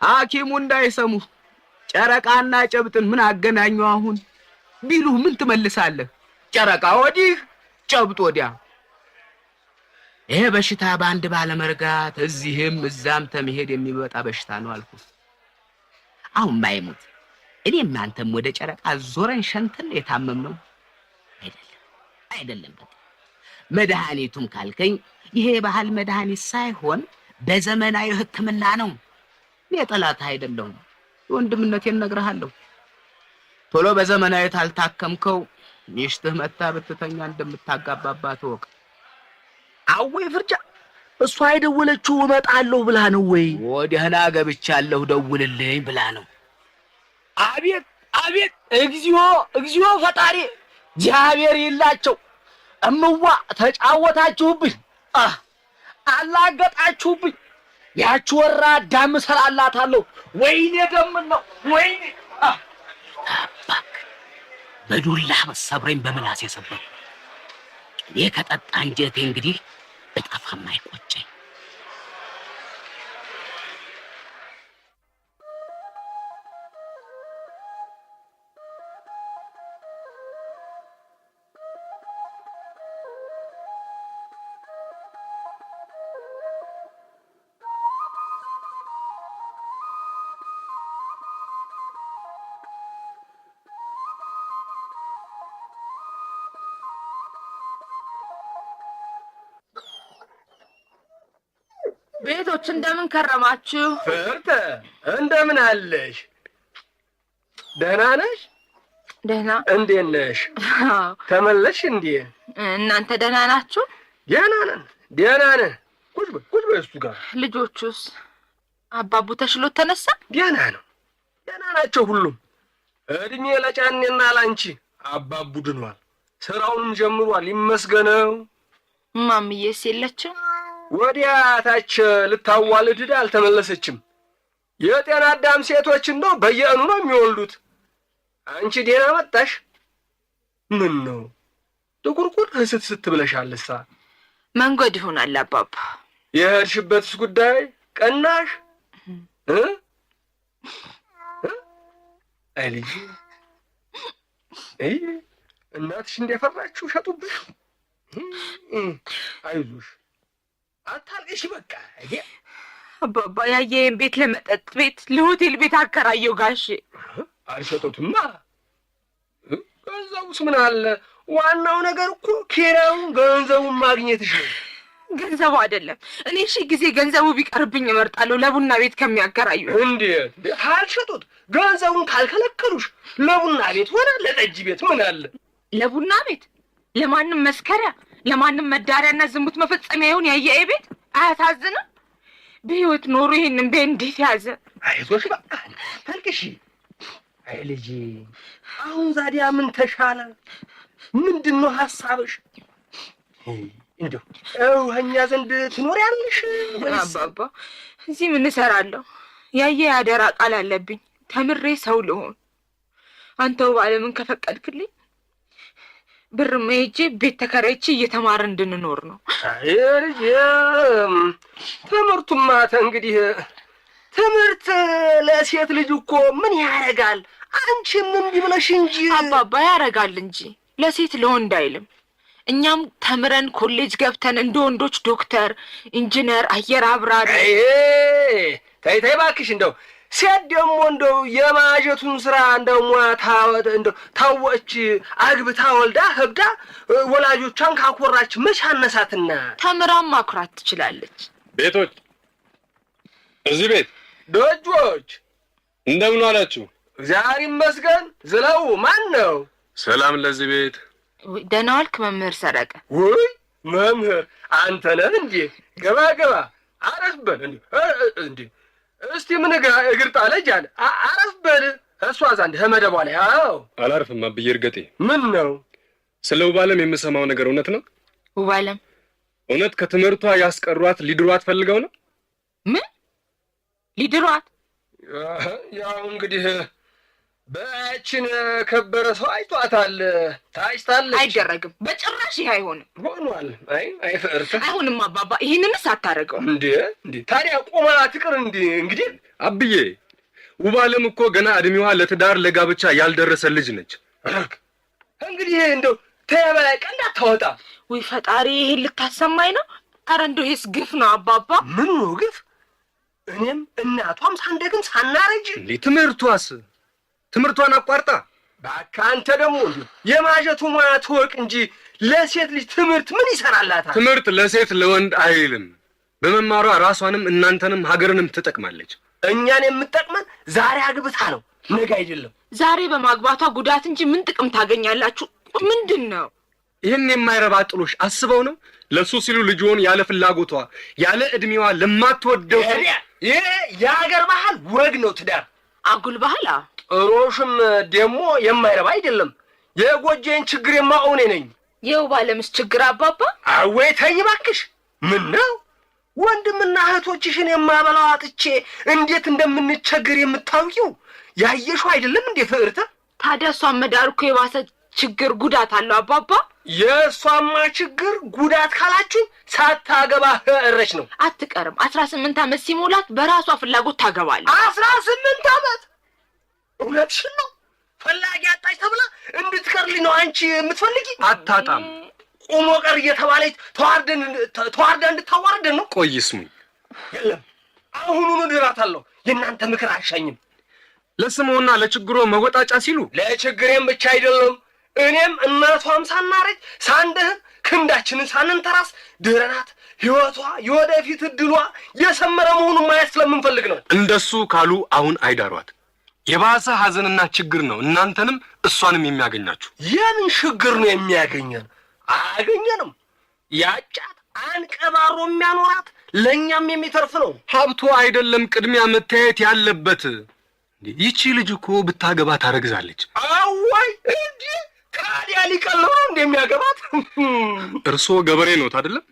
ሐኪሙ እንዳይሰሙ ጨረቃና ጨብጥን ምን አገናኙ አሁን ቢሉህ ምን ትመልሳለህ? ጨረቃ ወዲህ ጨብጥ ወዲያ። ይሄ በሽታ በአንድ ባለመርጋት እዚህም እዛም ተመሄድ የሚመጣ በሽታ ነው አልኩ። አሁን ባይሞት እኔም አንተም ወደ ጨረቃ ዞረን ሸንተን የታመም ነው አይደለም። መድኃኒቱም ካልከኝ ይሄ ባህል መድኃኒት ሳይሆን በዘመናዊ ሕክምና ነው። እኔ ጠላት አይደለሁም፣ ወንድምነቴን እነግርሃለሁ። ቶሎ በዘመናዊ ታልታከምከው ሚስትህ መታ ብትተኛ እንደምታጋባባት ወቅ። አወይ ፍርጃ፣ እሷ አይደወለችው እመጣለሁ ብላ ነው ወይ? ወዲህና ገብቻለሁ ደውልልኝ ብላ ነው። አቤት አቤት! እግዚኦ እግዚኦ! ፈጣሪ እግዚአብሔር ይላቸው። እምዋ ተጫወታችሁብኝ፣ አላገጣችሁብኝ። ያች ወራዳ እሰራላታለሁ። ወይኔ ደም ነው ወይኔ! አባክ በዱላ በሰብረኝ በምላስ የሰበሩ እኔ ከጠጣ እንጀቴ እንግዲህ በጠፋም አይቆጨኝ። ቤቶች እንደምን ከረማችሁ? ፍርተ እንደምን አለሽ? ደህና ነሽ? ደህና። እንዴት ነሽ? ተመለስሽ እንዴ? እናንተ ደህና ናችሁ? ደህና ነን፣ ደህና ነን። ቁጭ በይ እሱ ጋር። ልጆቹስ? አባቡ ተሽሎት ተነሳ? ደህና ነው፣ ደህና ናቸው ሁሉም። እድሜ ለጫኔና ላንቺ። አባቡ ድኗል፣ ስራውንም ጀምሯል፣ ይመስገነው። ማምዬስ የለችም? ወዲያ ታች ልታዋልድ ሄዳ አልተመለሰችም። የጤና አዳም ሴቶች እንደው በየእኑ ነው የሚወልዱት። አንቺ ደህና መጣሽ? ምን ነው ጥቁርቁር ስትስት ብለሻልሳ? መንገድ ይሆናል አባባ። የሄድሽበትስ ጉዳይ ቀናሽ? አይ ልጅ እናትሽ እንደፈራችሁ ሸጡብሽ። አይዞሽ አታልቅሽ። በቃ አባባ ያየን ቤት ለመጠጥ ቤት ለሆቴል ቤት አከራየው ጋሼ። አልሸጡትማ። ገንዘቡስ ምን አለ? ዋናው ነገር እኮ ኪራዩን ገንዘቡን ማግኘትሽ ነው። ገንዘቡ አይደለም። እኔ እሺ ጊዜ ገንዘቡ ቢቀርብኝ እመርጣለሁ ለቡና ቤት ከሚያከራዩ። እንዴት አልሸጡት? ገንዘቡን ካልከለከሉሽ ለቡና ቤት ሆነ ለጠጅ ቤት ምን አለ? ለቡና ቤት ለማንም መስከሪያ ለማንም መዳሪያና ዝሙት መፈጸሚያ ይሁን ያየህ ቤት አያሳዝንም? በህይወት ኖሮ ይሄንን ቤት እንዴት ያዘ? አይዞሽ በቃ ታልቅሽ። አይ ልጅ አሁን ዛዲያ ምን ተሻለ? ምንድነው ሐሳብሽ? እንደው እኛ ዘንድ ትኖሪያለሽ ወይስ? አባባ እዚህ ምን እሰራለሁ? ያየህ ያደራ ቃል አለብኝ ተምሬ ሰው ልሆን። አንተው ባለምን ከፈቀድክልኝ ብር መሄጄ ቤት ተከራይቼ እየተማረ እንድንኖር ነው። አይ ልጅ ትምህርቱማ እንግዲህ ትምህርት ለሴት ልጅ እኮ ምን ያረጋል? አንቺም እንዲህ ብለሽ እንጂ። አባባ ያረጋል እንጂ ለሴት ለወንድ አይልም። እኛም ተምረን ኮሌጅ ገብተን እንደ ወንዶች ዶክተር፣ ኢንጂነር፣ አየር አብራሪ። ተይ እባክሽ እንደው ሴት ደግሞ እንደው የማጀቱን ስራ እንደው ሙያታ እንደው ታወች አግብታ ወልዳ ህብዳ ወላጆቿን ካኮራች መች አነሳትና ተምራም ማኩራት ትችላለች። ቤቶች እዚህ ቤት ደጆች እንደምን አላችሁ? እግዚአብሔር ይመስገን። ዝለው ማን ነው? ሰላም ለዚህ ቤት። ደህና ዋልክ መምህር ሰረቀ? ውይ መምህር አንተ ነህ እንዴ? ገባ አረፍ በል እንዴ እስቲ ምን እግር ጣለች አለ። አረፍ በል እሷ ዘንድ ህመደቧ ላይ። አዎ አላርፍም አብዬ እርገጤ። ምን ነው? ስለ ውባለም የምሰማው ነገር እውነት ነው? ውባለም እውነት ከትምህርቷ ያስቀሯት ሊድሯት ፈልገው ነው? ምን ሊድሯት? ያው እንግዲህ በእችን ከበረ ሰው አይቷታል፣ ታጭታለች። አይደረግም በጭራሽ። ይሄ አይሆንም። ሆኗል። አይ ፍርተ አይሆንም አባባ፣ ይሄንንስ አታረገው እንዴ ታዲያ ቆማ ትቅር እንግዲህ አብዬ ውባለም እኮ ገና እድሜዋ ለትዳር ለጋብቻ ያልደረሰ ልጅ ነች። እንግዲህ እንደው ተበላይ ቀንዳ ታወጣ። ወይ ፈጣሪ፣ ይሄን ልታሰማኝ ነው? አረ እንደው ይሄስ ግፍ ነው አባባ። ምኑ ነው ግፍ? እኔም እናቷም ሳንደግም ሳናረጅ እንዴ ትምህርቷን አቋርጣ። በቃ አንተ ደግሞ የማጀቱ ሙያ ትወቅ እንጂ ለሴት ልጅ ትምህርት ምን ይሰራላታል? ትምህርት ለሴት ለወንድ አይልም። በመማሯ ራሷንም እናንተንም ሀገርንም ትጠቅማለች። እኛን የምትጠቅመን ዛሬ አግብታ ነው፣ ነገ አይደለም። ዛሬ በማግባቷ ጉዳት እንጂ ምን ጥቅም ታገኛላችሁ? ምንድን ነው ይህን የማይረባ ጥሎሽ አስበው ነው ለሱ ሲሉ ልጅዎን ያለ ፍላጎቷ ያለ እድሜዋ ለማትወደው ይሄ የሀገር ባህል ወግ ነው። ትዳር አጉል ባህል። ጥሮሽም ደግሞ የማይረባ አይደለም። የጎጄን ችግር የማውቀው እኔ ነኝ። የውባለምስ ችግር አባባ? አወይ ተይ እባክሽ። ምን ነው ወንድምና እህቶችሽን የማበላው አጥቼ እንዴት እንደምንቸገር የምታውቂው ያየሽው አይደለም እንዴ ፍቅርተ? ታዲያ እሷን መዳር እኮ የባሰ ችግር ጉዳት አለው አባባ። የእሷማ ችግር ጉዳት ካላችሁ ሳታገባ እረች ነው። አትቀርም። 18 ዓመት ሲሞላት በራሷ ፍላጎት ታገባለች። 18 ዓመት? እውነትሽን ነው? ፈላጊ አጣች ተብላ እንድትቀርልኝ ነው አንቺ የምትፈልጊ? አታጣም። ቆሞ ቀር እየተባለች ተዋርዳ እንድታዋርደን ነው። ቆይ ስሙኝ። የለም አሁኑኑ እድራታለሁ። የእናንተ ምክር አያሻኝም። ለስሙና ለችግሮ መወጣጫ ሲሉ ለችግሬም ብቻ አይደለም እኔም እናቷም ሳናረጅ ሳንደህን ክንዳችንን ሳንንተራስ ድረናት ህይወቷ የወደፊት እድሏ የሰመረ መሆኑን ማየት ስለምንፈልግ ነው። እንደሱ ካሉ አሁን አይዳሯት። የባሰ ሐዘንና ችግር ነው እናንተንም እሷንም የሚያገኛችሁ። የምን ችግር ነው የሚያገኘን? አያገኘንም። ያጫት አንቀባሮ የሚያኖራት ለእኛም የሚተርፍ ነው። ሀብቱ አይደለም ቅድሚያ መታየት ያለበት። ይቺ ልጅ እኮ ብታገባ ታረግዛለች። አዋይ እንዴ! ታዲያ ሊቀለው ነው እንደሚያገባት? እርሶ ገበሬ ነዎት አይደለም?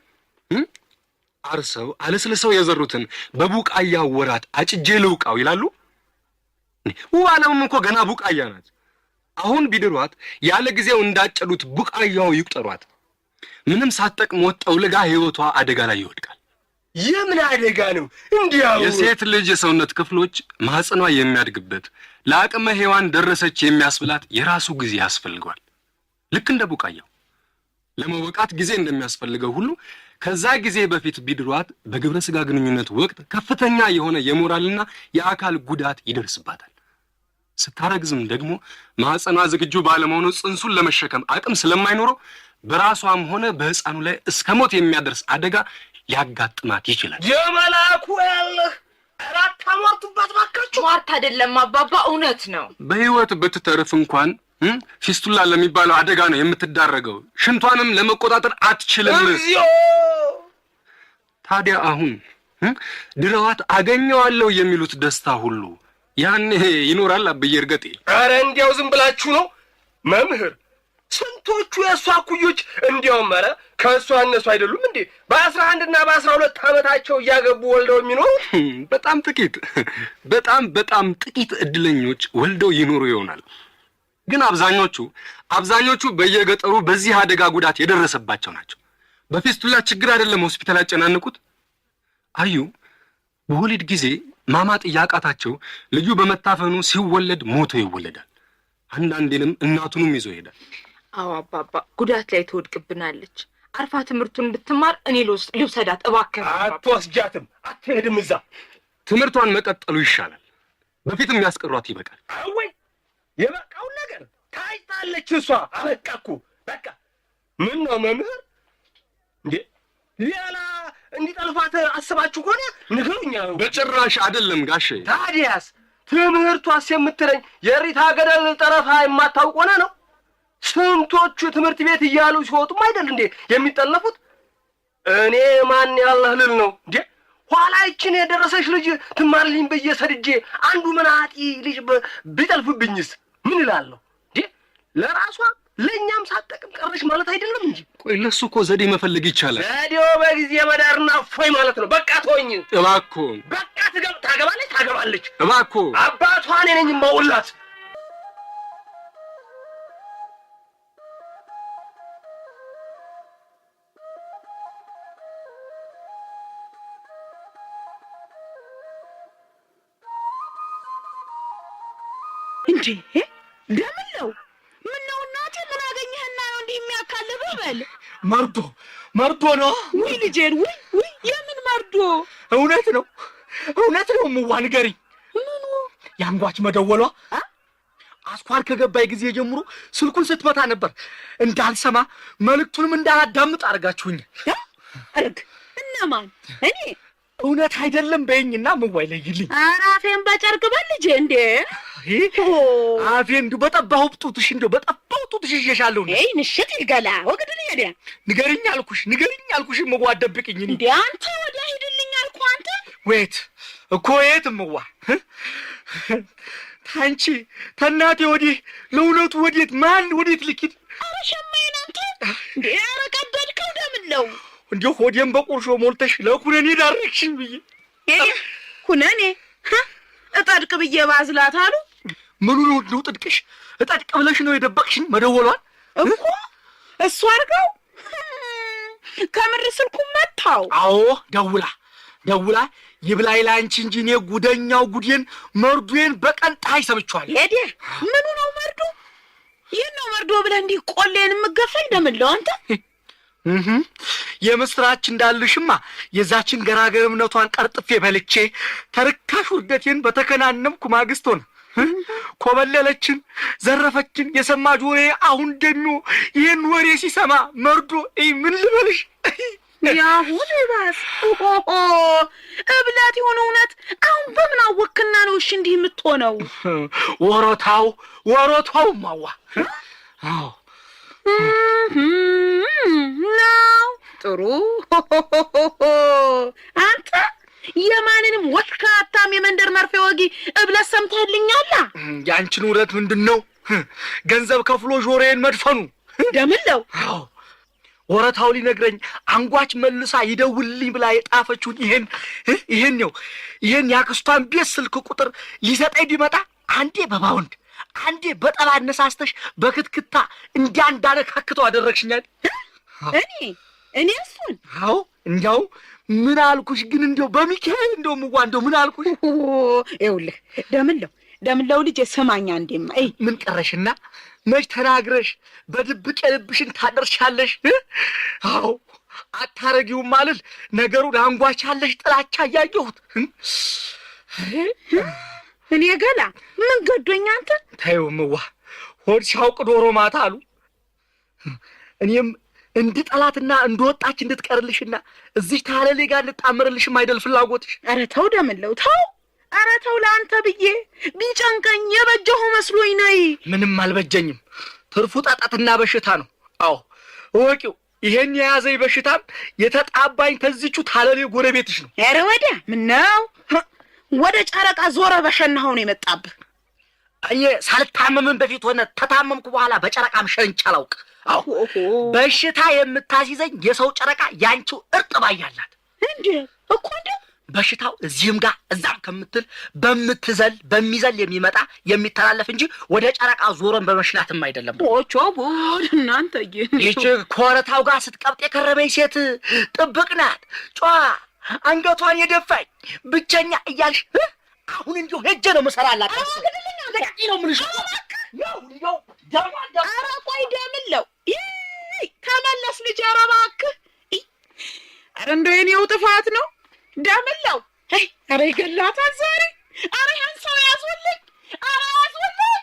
አርሰው አለስልሰው የዘሩትን በቡቃያ ወራት አጭጄ ልውቃው ይላሉ። ውባለምም እኮ ገና ቡቃያ ናት። አሁን ቢድሯት ያለ ጊዜው እንዳጨዱት ቡቃያው ይቁጠሯት። ምንም ሳትጠቅም ወጣው ለጋ ህይወቷ አደጋ ላይ ይወድቃል። የምን አደጋ ነው? እንዲያው የሴት ልጅ የሰውነት ክፍሎች ማህፀኗ የሚያድግበት ለአቅመ ሔዋን ደረሰች የሚያስብላት የራሱ ጊዜ ያስፈልገዋል። ልክ እንደ ቡቃያው ለመወቃት ጊዜ እንደሚያስፈልገው ሁሉ ከዛ ጊዜ በፊት ቢድሯት በግብረ ስጋ ግንኙነት ወቅት ከፍተኛ የሆነ የሞራልና የአካል ጉዳት ይደርስባታል። ስታረግዝም ደግሞ ማህፀኗ ዝግጁ ባለመሆኑ ጽንሱን ለመሸከም አቅም ስለማይኖረው በራሷም ሆነ በህፃኑ ላይ እስከ ሞት የሚያደርስ አደጋ ሊያጋጥማት ይችላል። የመላኩ ያለህ አራት አሟርቱባት ባካችሁ። ሟርት አይደለም አባባ፣ እውነት ነው። በህይወት ብትተርፍ እንኳን ፊስቱላ ለሚባለው አደጋ ነው የምትዳረገው። ሽንቷንም ለመቆጣጠር አትችልም። ታዲያ አሁን ድረዋት አገኘዋለሁ የሚሉት ደስታ ሁሉ ያኔ ይኖራል አብዬ እርገጤ? አረ እንዲያው ዝም ብላችሁ ነው መምህር። ስንቶቹ የእሷ ኩዮች እንዲያውም ኧረ ከእሷ እነሱ አይደሉም እንዴ በ11 እና በ12 ዓመታቸው እያገቡ ወልደው የሚኖሩ? በጣም ጥቂት እድለኞች ወልደው ይኖሩ ይሆናል። ግን አብዛኞቹ በየገጠሩ በዚህ አደጋ ጉዳት የደረሰባቸው ናቸው። በፊስቱላ ችግር አይደለም ሆስፒታል ያጨናንቁት። አዩ በወሊድ ጊዜ ማማጥ እያቃታቸው ልጁ በመታፈኑ ሲወለድ ሞቶ ይወለዳል። አንዳንዴንም እናቱንም ይዞ ይሄዳል። አዎ አባባ ጉዳት ላይ ትወድቅብናለች። አርፋ ትምህርቱን እንድትማር እኔ ልውሰዳት እባክህ። አትወስጃትም፣ አትሄድም። እዛ ትምህርቷን መቀጠሉ ይሻላል። በፊትም ያስቀሯት ይበቃል። አወይ የበቃውን ነገር ታይታለች እሷ። አበቃኩ በቃ። ምን ነው መምህር እንዴ ሌላ እንዲጠልፋት አስባችሁ ከሆነ ንገሩኛ። በጭራሽ አይደለም ጋሼ። ታዲያስ ትምህርቷስ የምትለኝ የሪታ ገደል ጠረፋ የማታውቅ ሆነ ነው? ስንቶቹ ትምህርት ቤት እያሉ ሲወጡም አይደል እንዴ የሚጠለፉት? እኔ ማን ያለህ ልል ነው እንዴ? ኋላ ይችን የደረሰች ልጅ ትማርልኝ ብዬ ሰድጄ አንዱ መናጢ ልጅ ቢጠልፍብኝስ ምን እላለሁ እንዴ? ለራሷ ለእኛም ሳትጠቅም ቀረሽ ማለት አይደለም እንጂ። ቆይ ለሱ እኮ ዘዴ መፈለግ ይቻላል። ዘዴው በጊዜ መዳርና እፎይ ማለት ነው። በቃ ተወኝ እባክዎ። በቃ ታገባለች እባክዎ። አባቷ እኔ ነኝ የማውላት። እንዴ ደምን ነው? ምን ነው እናቴ? ምን አገኘህና ነው እንዲህ የሚያካልብህ? በል መርዶ ነው። ውይ ልጄን፣ ውይ የምን መርዶ? እውነት ነው እምዋ ንገሪኝ። ምኑ? የአንጓች መደወሏ አስኳል ከገባይ ጊዜ ጀምሮ ስልኩን ስትመታ ነበር። እንዳልሰማ መልእክቱንም እንዳላዳምጥ አድርጋችሁኝ። አርግ እነማን? እኔ እውነት አይደለም በይኝና ምዋይ ለይልኝ። ኧረ አፌን በጨርቅ በል ልጄ። እንዴ አፌ እንዲሁ በጠባሁ ጡትሽ ይሸሻለሁ። እይ ንሽት ይገላ ወግድል ሄደ። ንገሪኝ አልኩሽ ምዋ አትደብቅኝ። እንዴ አንተ ወዲያ ሂድልኝ አልኩ። አንተ ወይት እኮ የት ምዋ ታንቺ ተናቴ ወዲህ ለእውነቱ ወዴት ልኪድ? ኧረ ሸማዬን አንተ እንዴ! ኧረ ቀደድከው ደምለው እንዲሁ ሆዴን በቁርሾ ሞልተሽ ለኩነኔ ዳረግሽኝ ብዬ ኩነኔ እጠድቅ ብዬ ባዝላት አሉ። ምኑ ነው ጥድቅሽ? እጠድቅ ብለሽ ነው የደበቅሽኝ መደወሏን እኮ እሱ አድርገው ከምር ስልኩን መታው። አዎ ደውላ ይብላኝ ላንቺ እንጂ እኔ ጉደኛው ጉዴን መርዶዬን በቀን ጣይ ሰምቼዋለሁ። ሄደ ምኑ ነው መርዶ? ይህን ነው መርዶ ብለህ እንዲህ ቆሌን የምገፈኝ ደምለው አንተ። የምስራች እንዳልሽማ የዛችን ገራገር እምነቷን ቀርጥፌ በልቼ ተርካሽ ውርደቴን በተከናነምኩ ማግስት ሆነ። ኮበለለችን፣ ዘረፈችን የሰማ ጆሮዬ አሁን ደግሞ ይህን ወሬ ሲሰማ መርዶ ምን ልበልሽ? ያሁን ባስ እብለት የሆነ እውነት አሁን በምን አወክና ነው እሺ እንዲህ የምትሆነው? ወሮታው ማዋ አዎ ነው ጥሩ። አንተ የማንንም ወሽካታም የመንደር መርፌ ወጊ እብለት ሰምተህልኛላ? ያንቺን ውረት ምንድን ነው? ገንዘብ ከፍሎ ጆሮዬን መድፈኑ ደምለው። አዎ ወረታው ሊነግረኝ አንጓች መልሳ ይደውልልኝ ብላ የጣፈችውን ይሄን ያክስቷን ቤት ስልክ ቁጥር ሊሰጠኝ ቢመጣ አንዴ በባውንድ አንዴ በጠባ አነሳስተሽ በክትክታ እንዳነካክተው አደረግሽኛል። እኔ እሱን አዎ እንዲያው ምን አልኩሽ ግን? እንደው በሚካኤል እንደው ምዋ እንደው ምን አልኩሽ? ይኸውልህ ደምለው ልጄ ስማኛ። እንዴማ ምን ቀረሽና መች ተናግረሽ በድብቅ የልብሽን ታደርሻለሽ? አዎ አታረጊውም ማለት ነገሩን አንጓቻለሽ ጥላቻ እያየሁት። እኔ ገላ ምን ገዶኛ አንተ? ተይው ምዋ ሆድ ሲያውቅ ዶሮ ማታ አሉ። እኔም እንድጠላትና እንደወጣች እንድትቀርልሽና እዚህ ታለሌ ጋር እንድጣመርልሽም አይደል ፍላጎትሽ? ኧረ ተው ደምለው ተው። ኧረ ተው ለአንተ ብዬ ቢጨንቀኝ የበጀሁ መስሎኝ ነይ። ምንም አልበጀኝም። ትርፉ ጠጠትና በሽታ ነው። አዎ እወቂው። ይሄን የያዘኝ በሽታም የተጣባኝ ተዚቹ ታለሌ ጎረቤትሽ ነው። ኧረ ወዲያ ምነው ወደ ጨረቃ ዞረ በሸናኸው ነው የመጣብህ? እኔ ሳልታመምን በፊት ሆነ ተታመምኩ በኋላ በጨረቃም ሸንቻ አላውቅ። አዎ በሽታ የምታስይዘኝ የሰው ጨረቃ ያንቺው እርጥባ ያላት እንዴ እኮ እንዴ በሽታው እዚህም ጋር እዛም ከምትል በሚዘል የሚመጣ የሚተላለፍ እንጂ ወደ ጨረቃ ዞረን በመሽናትም አይደለም። ኦቾ ቦድ እናንተ ይቺ ኮረታው ጋር ስትቀብጥ የከረበኝ ሴት ጥብቅ ናት፣ ጨዋ አንገቷን የደፋኝ ብቸኛ እያልሽ አሁን እንዲሁ ሄጄ ነው መሰራላት። ለቂ ነው ምንሽ ያው ኧረ ቆይ ደምለው ተመለስ ልጅ ኧረ እባክህ ኧረ እንደው የኔው ጥፋት ነው ደምለው ኧረ ይገላታል ዛሬ ኧረ ያን ሰው ያዙልኝ ኧረ ያዙልኝ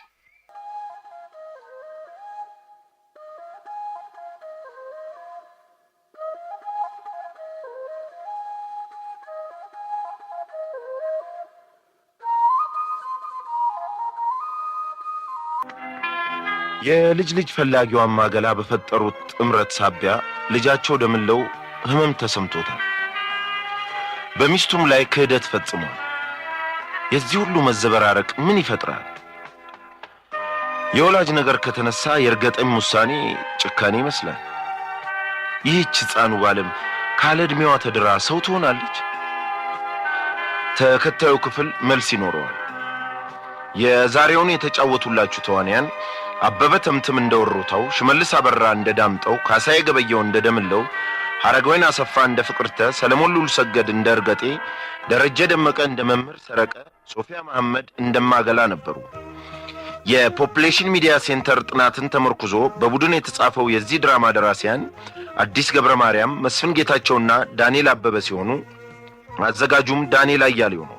የልጅ ልጅ ፈላጊዋ ማገላ በፈጠሩት ጥምረት ሳቢያ ልጃቸው ደምለው ህመም ተሰምቶታል። በሚስቱም ላይ ክህደት ፈጽሟል። የዚህ ሁሉ መዘበራረቅ ምን ይፈጥራል? የወላጅ ነገር ከተነሳ የእርገጠኝ ውሳኔ ጭካኔ ይመስላል። ይህች ሕፃኑ ባለም ካለ ዕድሜዋ ተድራ ሰው ትሆናለች? ተከታዩ ክፍል መልስ ይኖረዋል። የዛሬውን የተጫወቱላችሁ ተዋንያን አበበ ተምትም እንደወሮታው፣ ሽመልስ አበራ እንደ ዳምጠው፣ ካሳዬ ገበየው እንደ ደምለው፣ ሐረገወይን አሰፋ እንደ ፍቅርተ፣ ሰለሞን ሉልሰገድ እንደ እርገጤ፣ ደረጀ ደመቀ እንደ መምህር ሰረቀ፣ ሶፊያ መሐመድ እንደማገላ ነበሩ። የፖፑሌሽን ሚዲያ ሴንተር ጥናትን ተመርኩዞ በቡድን የተጻፈው የዚህ ድራማ ደራሲያን አዲስ ገብረ ማርያም፣ መስፍን ጌታቸውና ዳንኤል አበበ ሲሆኑ አዘጋጁም ዳንኤል አያሌው ነው።